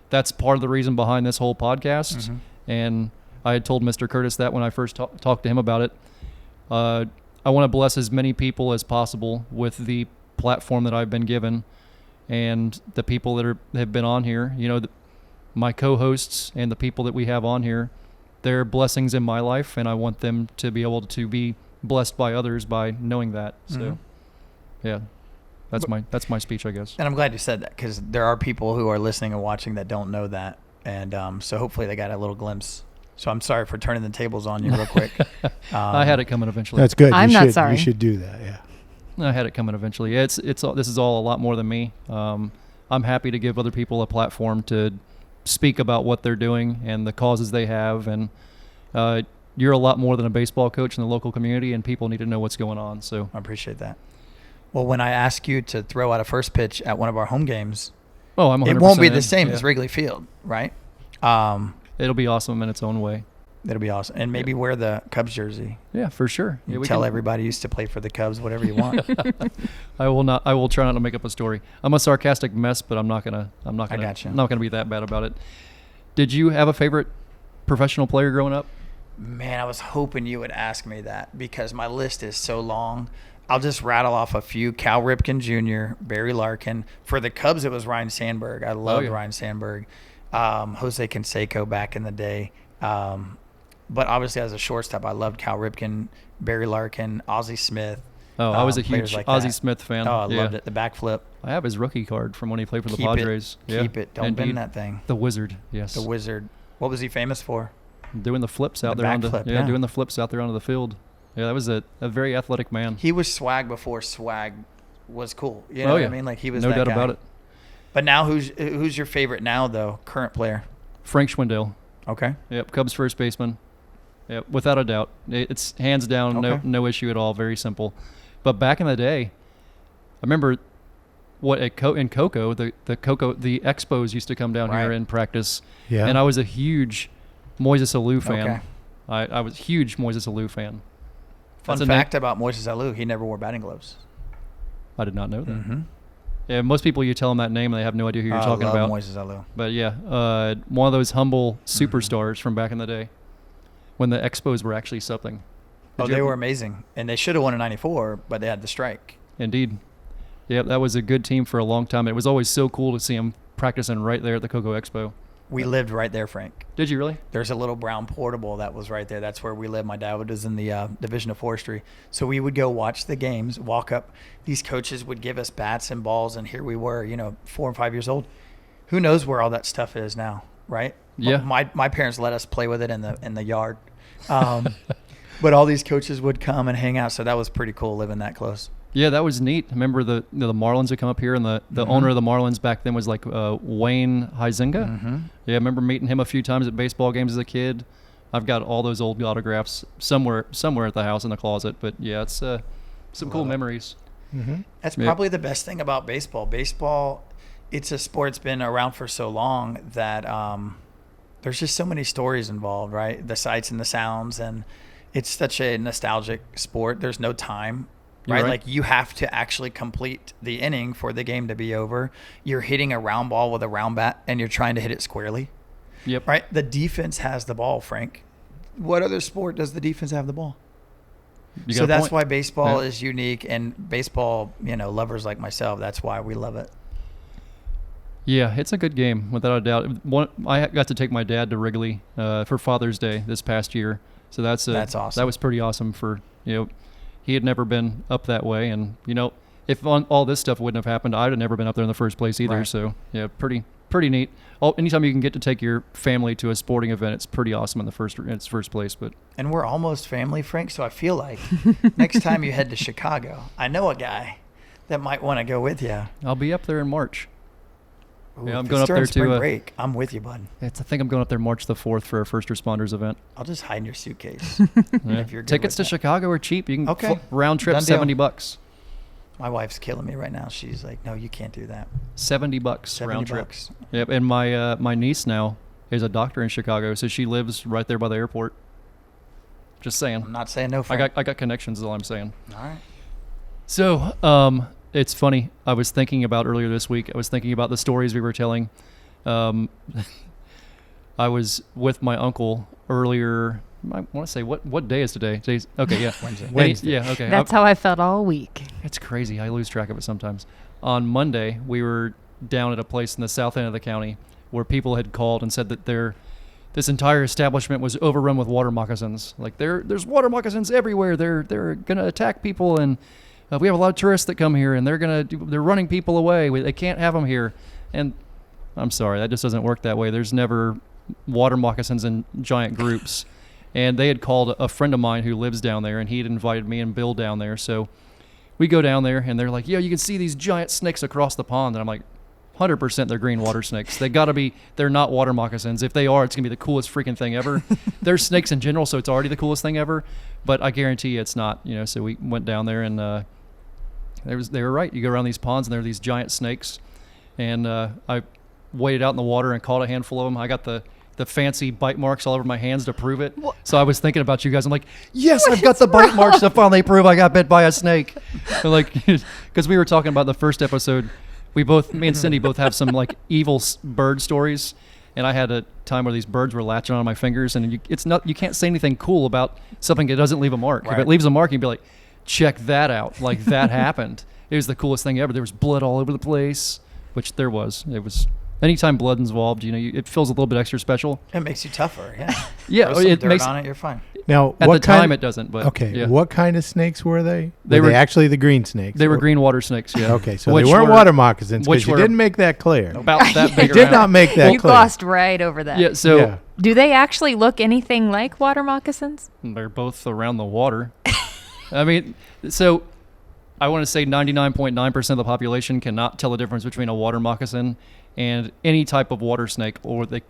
that's part of the reason behind this whole podcast. And I had told Mr. Curtis that when I first talked to him about it. I want to bless as many people as possible with the platform that I've been given, and the people that have been on here. My co-hosts and the people that we have on here, they're blessings in my life, and I want them to be able to be blessed by others by knowing that. So, yeah, that's my speech, I guess. And I'm glad you said that, because there are people who are listening and watching that don't know that, and so hopefully they got a little glimpse. So I'm sorry for turning the tables on you real quick. I had it coming eventually. That's good. I'm not sorry. You should do that. Yeah. I had it coming eventually. Yeah, this is all a lot more than me. I'm happy to give other people a platform to speak about what they're doing and the causes they have, and you're a lot more than a baseball coach in the local community, and people need to know what's going on. So I appreciate that. Well, when I ask you to throw out a first pitch at one of our home games, I'm 100% it won't be the in. same Yeah. as Wrigley Field, right? It'll be awesome in its own way. It'll be awesome. And maybe wear the Cubs jersey. Yeah, for sure. Yeah, Tell everybody you used to play for the Cubs, whatever you want. I will try not to make up a story. I'm a sarcastic mess, but I'm not gonna gotcha. I'm not gonna be that bad about it. Did you have a favorite professional player growing up? Man, I was hoping you would ask me that, because my list is so long. I'll just rattle off a few. Cal Ripken Jr., Barry Larkin. For the Cubs, it was Ryan Sandberg. I loved Ryan Sandberg. Jose Canseco back in the day. But obviously, as a shortstop, I loved Cal Ripken, Barry Larkin, Ozzie Smith. Oh, I was a huge like Ozzie that. Smith fan. Oh, I loved it. The backflip. I have his rookie card from when he played for the Keep Padres. Keep it. Don't bend that thing. The Wizard, yes. The Wizard. What was he famous for? Doing the flips out The there backflip, doing the flips out there onto the field. Yeah, that was a very athletic man. He was swag before swag was cool. You know what I mean? Like, he was no that doubt guy. about it. But now, who's your favorite now, though? Current player? Frank Schwindel. Okay. Yep, Cubs first baseman. Yep, without a doubt. It's hands down, Okay. no issue at all. Very simple. But back in the day, I remember in Cocoa, the Expos used to come down here and practice. Yeah. And I was a huge Moises Alou fan. Okay. I was a huge Moises Alou fan. Fun fact about Moises Alou, he never wore batting gloves. I did not know that. Mm-hmm. Yeah, most people, you tell them that name and they have no idea who you're talking I love about. Moises Alou. But yeah, one of those humble superstars from back in the day when the Expos were actually something. They were amazing. And they should have won in 94, but they had the strike. Indeed. Yeah, that was a good team for a long time. It was always so cool to see them practicing right there at the Cocoa Expo. We lived right there, Frank. Did you really? There's a little brown portable that was right there. That's where we lived. My dad was in the Division of Forestry. So we would go watch the games, walk up. These coaches would give us bats and balls, and here we were, 4 and 5 years old. Who knows where all that stuff is now, right? Yeah. My parents let us play with it in the yard. But all these coaches would come and hang out, so that was pretty cool living that close. Yeah, that was neat. Remember the Marlins would come up here, and the owner of the Marlins back then was like Wayne Huizenga. Mm-hmm. Yeah, I remember meeting him a few times at baseball games as a kid. I've got all those old autographs somewhere at the house in the closet. But yeah, it's some cool memories. Mm-hmm. That's probably the best thing about baseball. Baseball, it's a sport that's been around for so long that there's just so many stories involved, right? The sights and the sounds, and it's such a nostalgic sport. There's no time. Right? Like, you have to actually complete the inning for the game to be over. You're hitting a round ball with a round bat, and you're trying to hit it squarely. Yep. Right? The defense has the ball, Frank. What other sport does the defense have the ball? So that's why baseball is unique, and baseball, lovers like myself, that's why we love it. Yeah, it's a good game, without a doubt. I got to take my dad to Wrigley for Father's Day this past year, so that's awesome. That was pretty awesome for, he had never been up that way, and, if all this stuff wouldn't have happened, I'd have never been up there in the first place either, Right. So, yeah, pretty neat. Anytime you can get to take your family to a sporting event, it's pretty awesome in its first place. But And we're almost family, Frank, so I feel like next time you head to Chicago, I know a guy that might want to go with you. I'll be up there in March. Ooh, Yeah, I'm if going it's up during there spring to break. I'm with you, bud. I think I'm going up there March the 4th for a first responders event. I'll just hide in your suitcase. Yeah. If you're good Tickets to with that. Chicago are cheap. You can Okay. round trip Done deal. $70. My wife's killing me right now. She's like, no, you can't do that. $70 $70 round trip. Yep. And my niece now is a doctor in Chicago, so she lives right there by the airport. Just saying. I'm not saying no, Frank. I got connections, is all I'm saying. All right. So, it's funny. I was thinking about earlier this week. I was thinking about the stories we were telling. I was with my uncle earlier. I want to say what day is today? Today's okay. Yeah, Wednesday. Yeah, okay. That's how I felt all week. It's crazy. I lose track of it sometimes. On Monday, we were down at a place in the south end of the county where people had called and said that this entire establishment was overrun with water moccasins. Like there's water moccasins everywhere. They're gonna attack people, and we have a lot of tourists that come here, and they're running people away. They can't have them here. And I'm sorry, that just doesn't work that way. There's never water moccasins in giant groups. And they had called a friend of mine who lives down there, and he'd invited me and Bill down there. So we go down there, and they're like, yeah, you can see these giant snakes across the pond. And I'm like, 100% they're green water snakes. They're not water moccasins. If they are, it's going to be the coolest freaking thing ever. They're snakes in general, so it's already the coolest thing ever. But I guarantee you it's not, So we went down there, and they were right. You go around these ponds, and there are these giant snakes. And I waded out in the water and caught a handful of them. I got the fancy bite marks all over my hands to prove it. So I was thinking about you guys. I'm like, yes, I've got the bite marks to finally prove I got bit by a snake. And like, because we were talking about the first episode, me and Cindy both have some like evil bird stories. And I had a time where these birds were latching on my fingers, and you can't say anything cool about something that doesn't leave a mark. Right. If it leaves a mark, you'd be like, check that out. Like that happened. It was the coolest thing ever. There was blood all over the place, which there was. It was. Anytime blood is involved, it feels a little bit extra special. It makes you tougher, yeah. Yeah, Throw some it dirt makes. on it, you're fine. Now, At what the kind time, it doesn't. But okay, yeah. what kind of snakes were they? They were were- they actually the green snakes? They were Or- green water snakes. Yeah. Okay, so Which they weren't were water moccasins which because you were didn't make that clear. about that You big. did around. not make that You clear. glossed right over that. Yeah. So Yeah. Do they actually look anything like water moccasins? they're both around the water. I mean, so I want to say 99.9% of the population cannot tell the difference between a water moccasin and any type of water snake, or the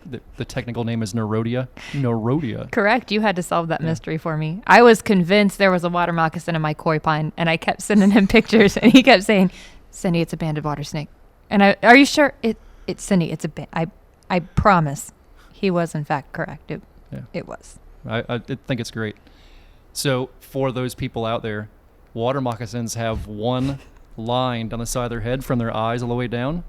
technical name is Neurodia. Neurodia. Correct. You had to solve that mystery for me. I was convinced there was a water moccasin in my koi pond, and I kept sending him pictures, and he kept saying, "Cindy, it's a banded water snake." And are you sure? It's Cindy. It's I promise. He was in fact correct. It was. I think it's great. So for those people out there, water moccasins have one line down the side of their head from their eyes all the way down,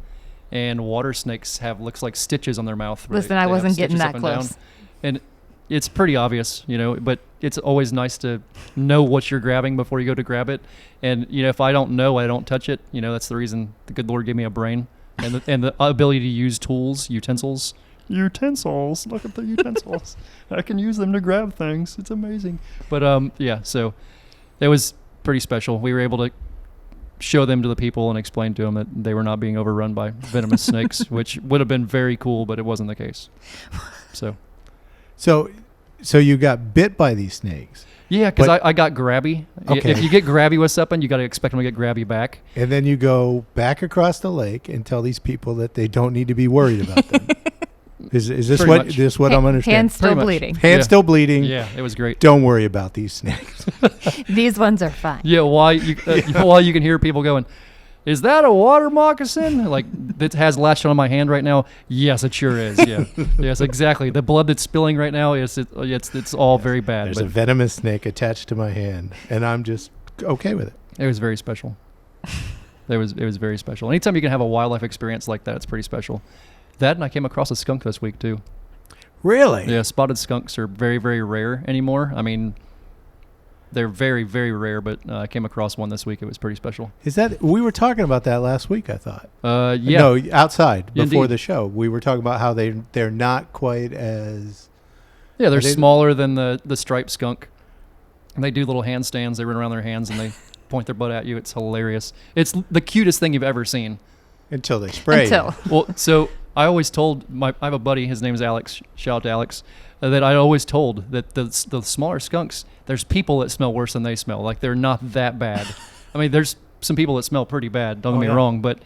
and water snakes looks like stitches on their mouth. Listen, I have wasn't getting stitches that up and down. close. And it's pretty obvious, but it's always nice to know what you're grabbing before you go to grab it. And if I don't know, I don't touch it. That's the reason the good Lord gave me a brain and the ability to use utensils. Look at the utensils. I can use them to grab things. It's amazing. But yeah, so it was pretty special. We were able to show them to the people and explain to them that they were not being overrun by venomous snakes, which would have been very cool, but it wasn't the case. So you got bit by these snakes, yeah, because But- I got grabby. Okay. If you get grabby with something, you got to expect them to get grabby back. and then you go back across the lake and tell these people that they don't need to be worried about them. Is this Pretty what much. this what I'm understanding? Hands still Pretty much. bleeding. Hands Yeah. still bleeding. Yeah, it was great. Don't worry about these snakes. These ones are fine. Yeah, while you can hear people going, "Is that a water moccasin?" Like that has latched on my hand right now. Yes, it sure is. Yeah, yes, exactly. The blood that's spilling right now it's all very bad. There's But a venomous snake attached to my hand, and I'm just okay with it. it was very special. It was very special. Anytime you can have a wildlife experience like that, it's pretty special. That, and I came across a skunk this week too. Really? Yeah, spotted skunks are very, very rare anymore. I mean, They're very, very rare, but I came across one this week. It was pretty special. Is that we were talking about that last week? I thought. Yeah. No, outside before Indeed. the show, we were talking about how they're not quite as. Yeah, they're Are they- smaller than the striped skunk. And they do little handstands. They run around their hands and they point their butt at you. It's hilarious. It's the cutest thing you've ever seen. Until they spray. Until. Well, so I always told I have a buddy. His name is Alex. Shout out to Alex. That I always told that the smaller skunks, there's people that smell worse than they smell. Like they're not that bad. I mean, there's some people that smell pretty bad. Don't get me wrong, but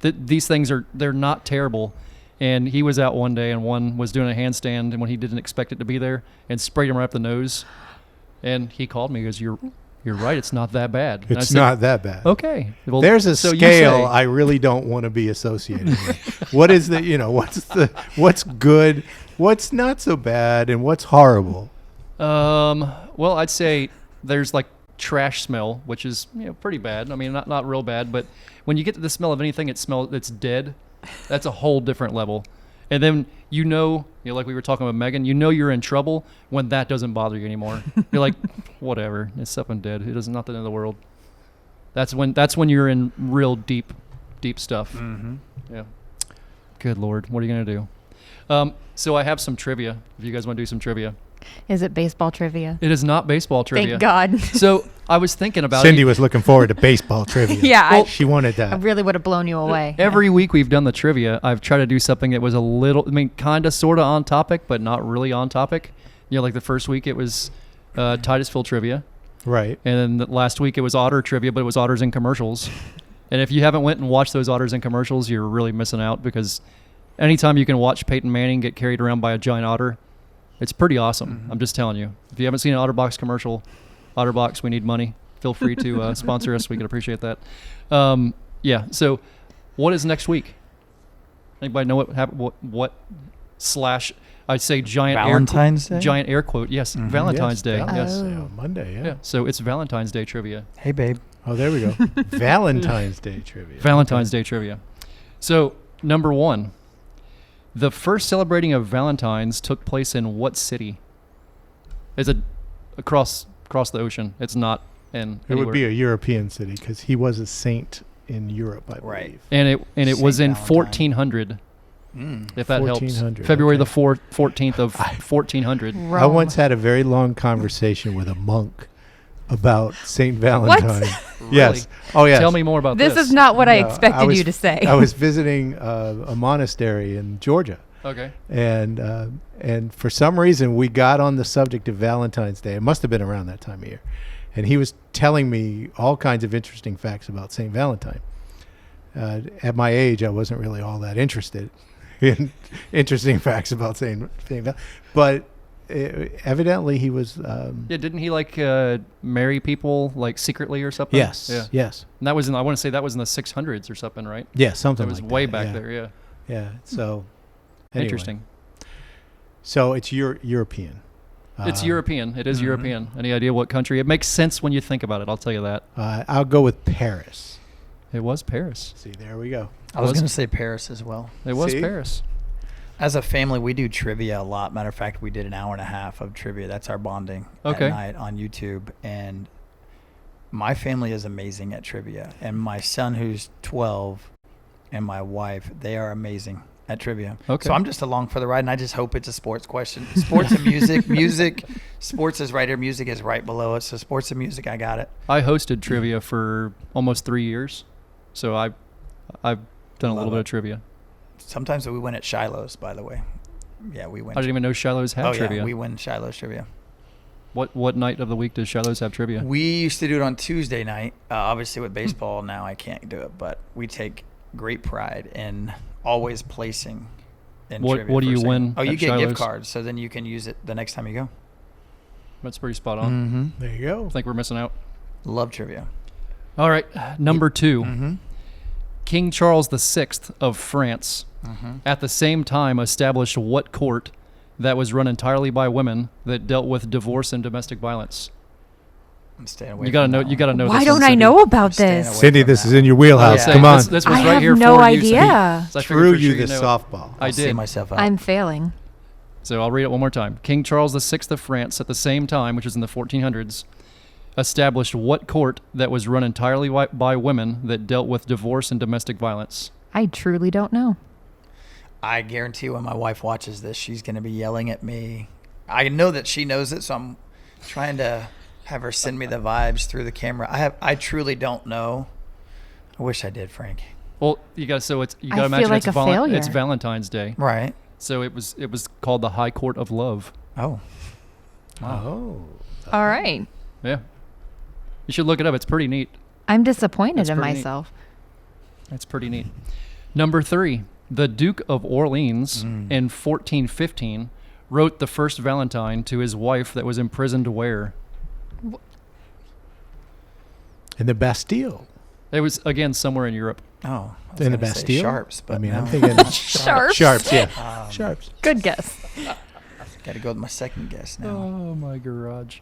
these things they're not terrible. And he was out one day, and one was doing a handstand, and when he didn't expect it to be there, and sprayed him right up the nose. And he called me. He goes, "You're right. It's not that bad." And I It's said, not that bad. Okay. Well, There's a so you scale say- I really don't want to be associated with. What is what's good, what's not so bad, and what's horrible? Well, I'd say there's like trash smell, which is pretty bad. I mean, not real bad, but when you get to the smell of anything that's dead, that's a whole different level. And then like we were talking about Megan, you're in trouble when that doesn't bother you anymore. You're like, whatever, it's something dead. It is not the end of the world. That's when you're in real deep stuff. Mm-hmm. Yeah. Good Lord, what are you gonna do? So I have some trivia. If you guys want to do some trivia. Is it baseball trivia? It is not baseball trivia. Thank God. So I was thinking about Cindy it. was looking forward to baseball trivia. Yeah, Well, She wanted I that. really would have blown you away. Every week we've done the trivia, I've tried to do something that was a little, kind of, sort of on topic, but not really on topic. Like the first week it was Titusville trivia. Right. And then the last week it was otter trivia, but it was otters in commercials. And if you haven't went and watched those otters in commercials, you're really missing out, because anytime you can watch Peyton Manning get carried around by a giant otter, it's pretty awesome. Mm-hmm. I'm just telling you. If you haven't seen an OtterBox commercial, OtterBox, we need money. Feel free to sponsor us. We could appreciate that. Yeah. So, what is next week? Anybody know what slash? I'd say giant Valentine's Day? Giant air quote. Yes, Mhm. Valentine's Yes, Day. Valentine's Yes. Day on Monday. Yeah. Yeah. So it's Valentine's Day trivia. Hey, babe. Oh, there we go. Valentine's Day trivia. Valentine's Day trivia. So number 1, the first celebrating of Valentine's took place in what city? Is it across the ocean? It's not in. It would be a European city because he was a saint in Europe, I Right. believe. and it was Saint in Valentine. 1400. If that helps. 1400, February okay. the 14th of 1400. I Rome. once had a very long conversation with a monk about Saint Valentine. Yes. Oh, yes. Tell me more about this. This is not what I No, expected was- you to say. I was visiting a monastery in Georgia, Okay. and for some reason we got on the subject of Valentine's Day. It must have been around that time of year, and he was telling me all kinds of interesting facts about Saint Valentine. At my age, I wasn't really all that interested in interesting facts about Saint Valentine, but evidently he was. Yeah, didn't he marry people secretly or something? Yes. Yeah. Yes. And that was I want to say that was in the 600s or something, right? Yeah. Something It was like way that, back yeah. there. Yeah. Yeah. So. Anyway. Interesting. So it's European. It's European. It is Mm-hmm. European. Any idea what country? It makes sense when you think about it. I'll tell you that. I'll go with Paris. It was Paris. See, there we go. I was going to say Paris as well. It was See? Paris. As a family, we do trivia a lot. Matter of fact, we did an hour and a half of trivia. That's our bonding Okay. at night on YouTube. And my family is amazing at trivia. And my son, who's 12, and my wife, they are amazing at trivia. Okay. So I'm just along for the ride, and I just hope it's a sports question. Sports and music. Sports is right here. Music is right below it. So sports and music, I got it. I hosted trivia for almost 3 years, so I've done a little bit of trivia. Sometimes we win at Shiloh's, by the way. Yeah, we win. I didn't even know Shiloh's had trivia. Yeah, we win Shiloh's trivia. What night of the week does Shiloh's have trivia? We used to do it on Tuesday night. Obviously, with baseball now, I can't do it, but we take great pride in always placing in trivia. What do you first thing. win Oh, you at get Shiloh's? gift cards, so then you can use it the next time you go. That's pretty spot on. Mm-hmm. There you go. I think we're missing out. Love trivia. All right, number 2. Mm-hmm. King Charles VI of France Mm-hmm. at the same time established what court that was run entirely by women that dealt with divorce and domestic violence? I'm staying away. You gotta from know. that You gotta one. know. Why this don't one, I Cindy. know about staying this? away. Cindy, from this that. is in your wheelhouse. Yeah, Come on. This was I right have here no for you, Cindy. idea. So I figured Threw for you sure the know it. softball. I I'll see did. myself out. I'm failing. So I'll read it one more time. King Charles VI of France at the same time, which is in the 1400s, established what court that was run entirely by women that dealt with divorce and domestic violence? I truly don't know. I guarantee when my wife watches this, she's going to be yelling at me. I know that she knows it, so I'm trying to have her send me the vibes through the camera. I truly don't know. I wish I did, Frank. Well, you got to I imagine feel like a failure. it's Valentine's Day. Right. So it was called the High Court of Love. Oh. Oh. All right. Yeah. You should look it up. It's pretty neat. I'm disappointed That's in pretty neat. myself. That's pretty neat. Number 3, the Duke of Orleans in 1415 wrote the first Valentine to his wife that was imprisoned where? In the Bastille. It was, again, somewhere in Europe. Oh. I was In the gonna say Bastille? Sharps, but I mean, no. I'm thinking Sharps. Sharps, yeah. Sharps. Good guess. Got to go with my second guess now. Oh, my garage.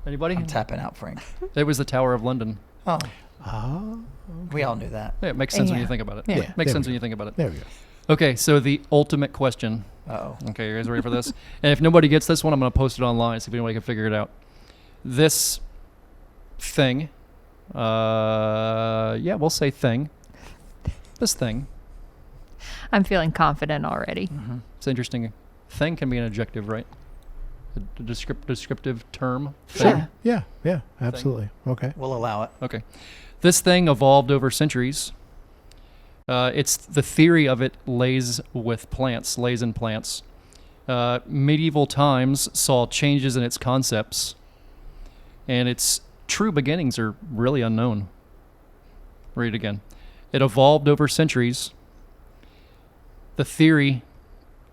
Anybody? I'm tapping out, Frank. It was the Tower of London. Oh. Oh. We all knew that. Yeah, it makes sense when Yeah. you think about it. Yeah. Yeah, Makes there sense we when you go. think about it. There we go. Okay, so the ultimate question. Uh-oh. Okay, you guys ready for this? And if nobody gets this one, I'm going to post it online, see if anybody can figure it out. This thing, we'll say thing. This thing. I'm feeling confident already. It's interesting. Thing can be an adjective, right? A descriptive term. Sure. Yeah, absolutely. Okay. We'll allow it. Okay. This thing evolved over centuries. It's the theory of it lays in plants. Medieval times saw changes in its concepts, and its true beginnings are really unknown. Read it again. It evolved over centuries. The theory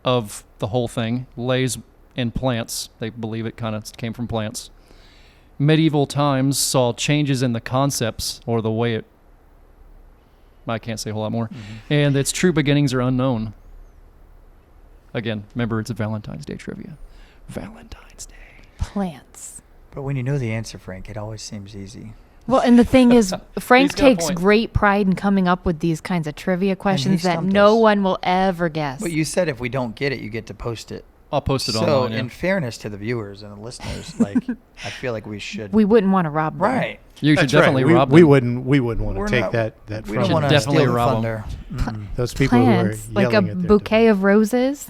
of the whole thing lays in plants. They believe it kind of came from plants. Medieval times saw changes in the concepts or the way it. I can't say a whole lot more. And its true beginnings are unknown. Again, remember, it's a Valentine's Day trivia. Valentine's Day. Plants. But when you know the answer, Frank, it always seems easy. Well, and the thing is, Frank He's got a takes point. great pride in coming up with these kinds of trivia questions that stumped no us. one will ever guess. But you said if we don't get it, you get to post it. I'll post it So, online. Yeah. in fairness to the viewers and the listeners, like, I feel like we should. We wouldn't want to rob them. Right. You should That's definitely right. rob we them. wouldn't want We're to take not- that We from don't should want to definitely steal the rob 'em. thunder. Mm-mm. those people Plants, who are like a yelling at their bouquet of roses.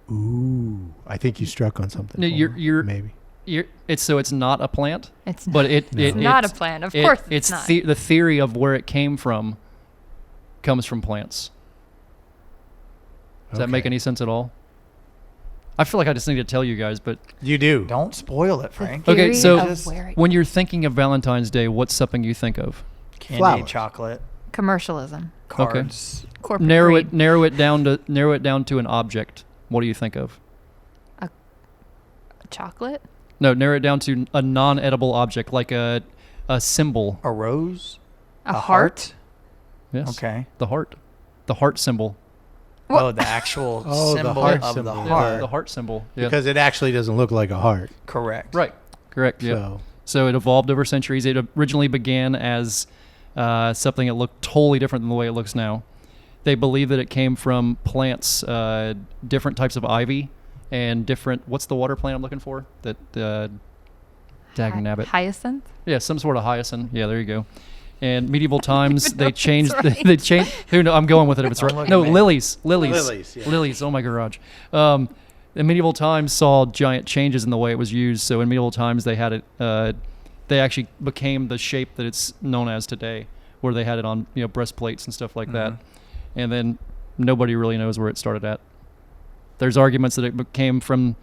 Ooh, I think you struck on something. No, Homer. you're- maybe. It's not a plant, It's but it's not a plant. Of course, it's not. The theory of where it came from comes from plants. Does that make Okay. any sense at all? I feel like I just need to tell you guys, but You do. Don't spoil it, Frank. The Okay, theory so of where it- when you're thinking of Valentine's Day, what's something you think of? Candy, Flowers. chocolate, commercialism, cards. corporate Narrow greed. it down to an object. What do you think of? Chocolate. No, narrow it down to a non-edible object, like a symbol. A rose. A heart. Yes. Okay. The heart symbol. What? Oh, the actual Oh, the symbol heart of symbol. the Yeah, heart. The heart symbol. Yeah. Because it actually doesn't look like a heart. Correct. Right. Correct. Yeah. So So it evolved over centuries. It originally began as something that looked totally different than the way it looks now. They believe that it came from plants, different types of ivy, and different. What's the water plant I'm looking for? That dagnabbit. Hyacinth. Yeah, some sort of hyacinth. Yeah, there you go. And medieval times even know they if changed. it's right. They changed. Who know? I'm going with it if it's Don't right. look No, at me. lilies. Lilies, yeah. Lilies. Oh my garage. The medieval times saw giant changes in the way it was used. So in medieval times they had it. They actually became the shape that it's known as today, where they had it on breastplates and stuff like that. And then nobody really knows where it started at. There's arguments that it came from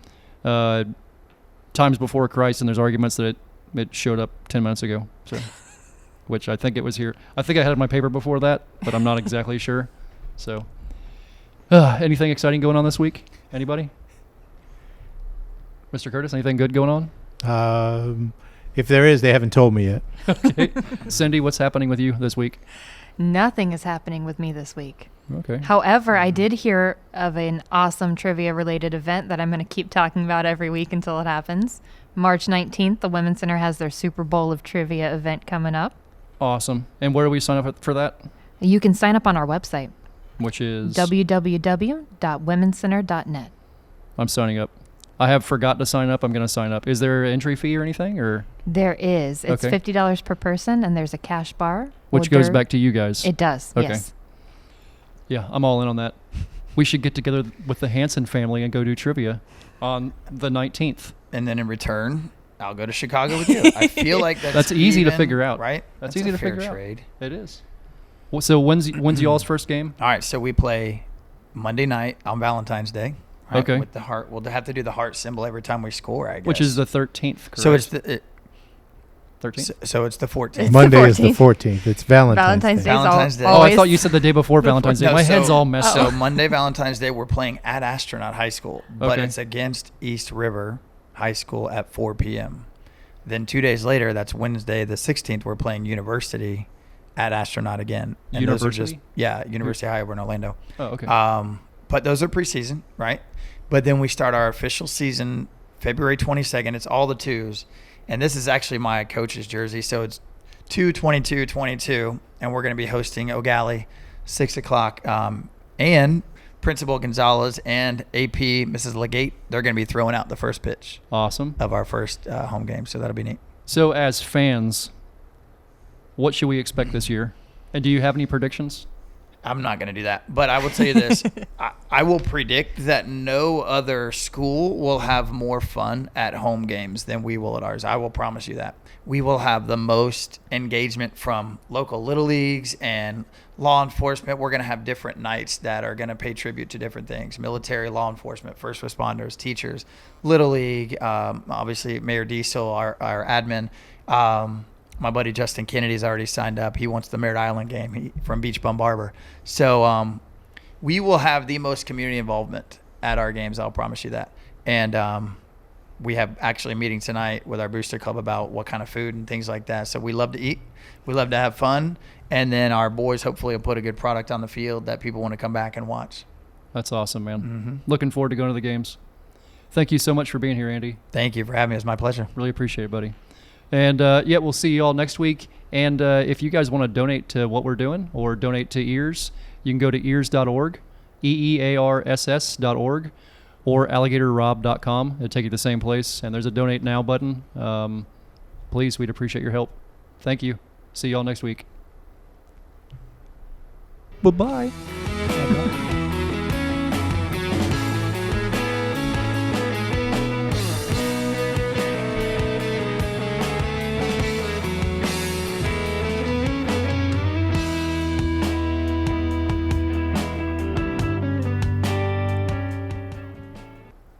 times before Christ, and there's arguments that it showed up 10 minutes ago. So, which I think it was here. I think I had my paper before that, but I'm not exactly sure. So, anything exciting going on this week? Anybody? Mr. Curtis, anything good going on? If there is, they haven't told me yet. Okay. Cindy, what's happening with you this week? Nothing is happening with me this week. Okay. However, I did hear of an awesome trivia-related event that I'm going to keep talking about every week until it happens. March 19th, the Women's Center has their Super Bowl of Trivia event coming up. Awesome. And where do we sign up for that? You can sign up on our website, Which is www.womencenter.net. I'm signing up. I have forgot to sign up. I'm going to sign up. Is there an entry fee or anything, or There is. It's Okay. $50 per person, and there's a cash bar. which goes back to you guys? It does. Okay. Yes. Yeah, I'm all in on that. We should get together with the Hansen family and go do trivia on the 19th. And then in return, I'll go to Chicago with you. I feel like That's easy to figure out. right? That's a easy to fair figure out. trade. It is. Well, so when's y'all's first game? All right, so we play Monday night on Valentine's Day. Right? Okay. With the heart, we'll have to do the heart symbol every time we score, I guess. Which is the 13th, correct? so it's the 13th? so it's the 14th. It's Monday the is the 14th. It's Valentine's Valentine's Day. Day. Valentine's Day. Oh, I Always thought you said the day before Valentine's Day. No, My so- head's all messed So up. Monday, Valentine's Day, we're playing at Astronaut High School, but Okay. it's against East River High School at 4 p.m. Then 2 days later, that's Wednesday, the 16th, we're playing University at Astronaut again. And those are just University? University High over in Orlando. Oh, okay. But those are preseason, right? But then we start our official season February 22nd. It's all the twos. And this is actually my coach's jersey. So it's 2/22/22. And we're going to be hosting O'Galley, 6 o'clock. And Principal Gonzalez and AP Mrs. Legate, they're going to be throwing out the first pitch Awesome. of our first home game. So that'll be neat. So as fans, what should we expect this year? And do you have any predictions? I'm not going to do that. But I will tell you this. I will predict that no other school will have more fun at home games than we will at ours. I will promise you that. We will have the most engagement from local little leagues and law enforcement. We're going to have different nights that are going to pay tribute to different things. Military, law enforcement, first responders, teachers, little league, obviously Mayor Diesel, our admin. My buddy Justin Kennedy's already signed up. He wants the Merritt Island game from Beach Bum Barber. So we will have the most community involvement at our games. I'll promise you that. And we have actually a meeting tonight with our booster club about what kind of food and things like that. So we love to eat. We love to have fun. And then our boys hopefully will put a good product on the field that people want to come back and watch. That's awesome, man. Mm-hmm. Looking forward to going to the games. Thank you so much for being here, Andy. Thank you for having me. It's my pleasure. Really appreciate it, buddy. And yeah, we'll see you all next week. And if you guys want to donate to what we're doing or donate to EEARSS, you can go to ears.org, EEARSS.org, or alligatorrob.com. It'll take you to the same place. And there's a donate now button. Please, we'd appreciate your help. Thank you. See you all next week. Bye-bye.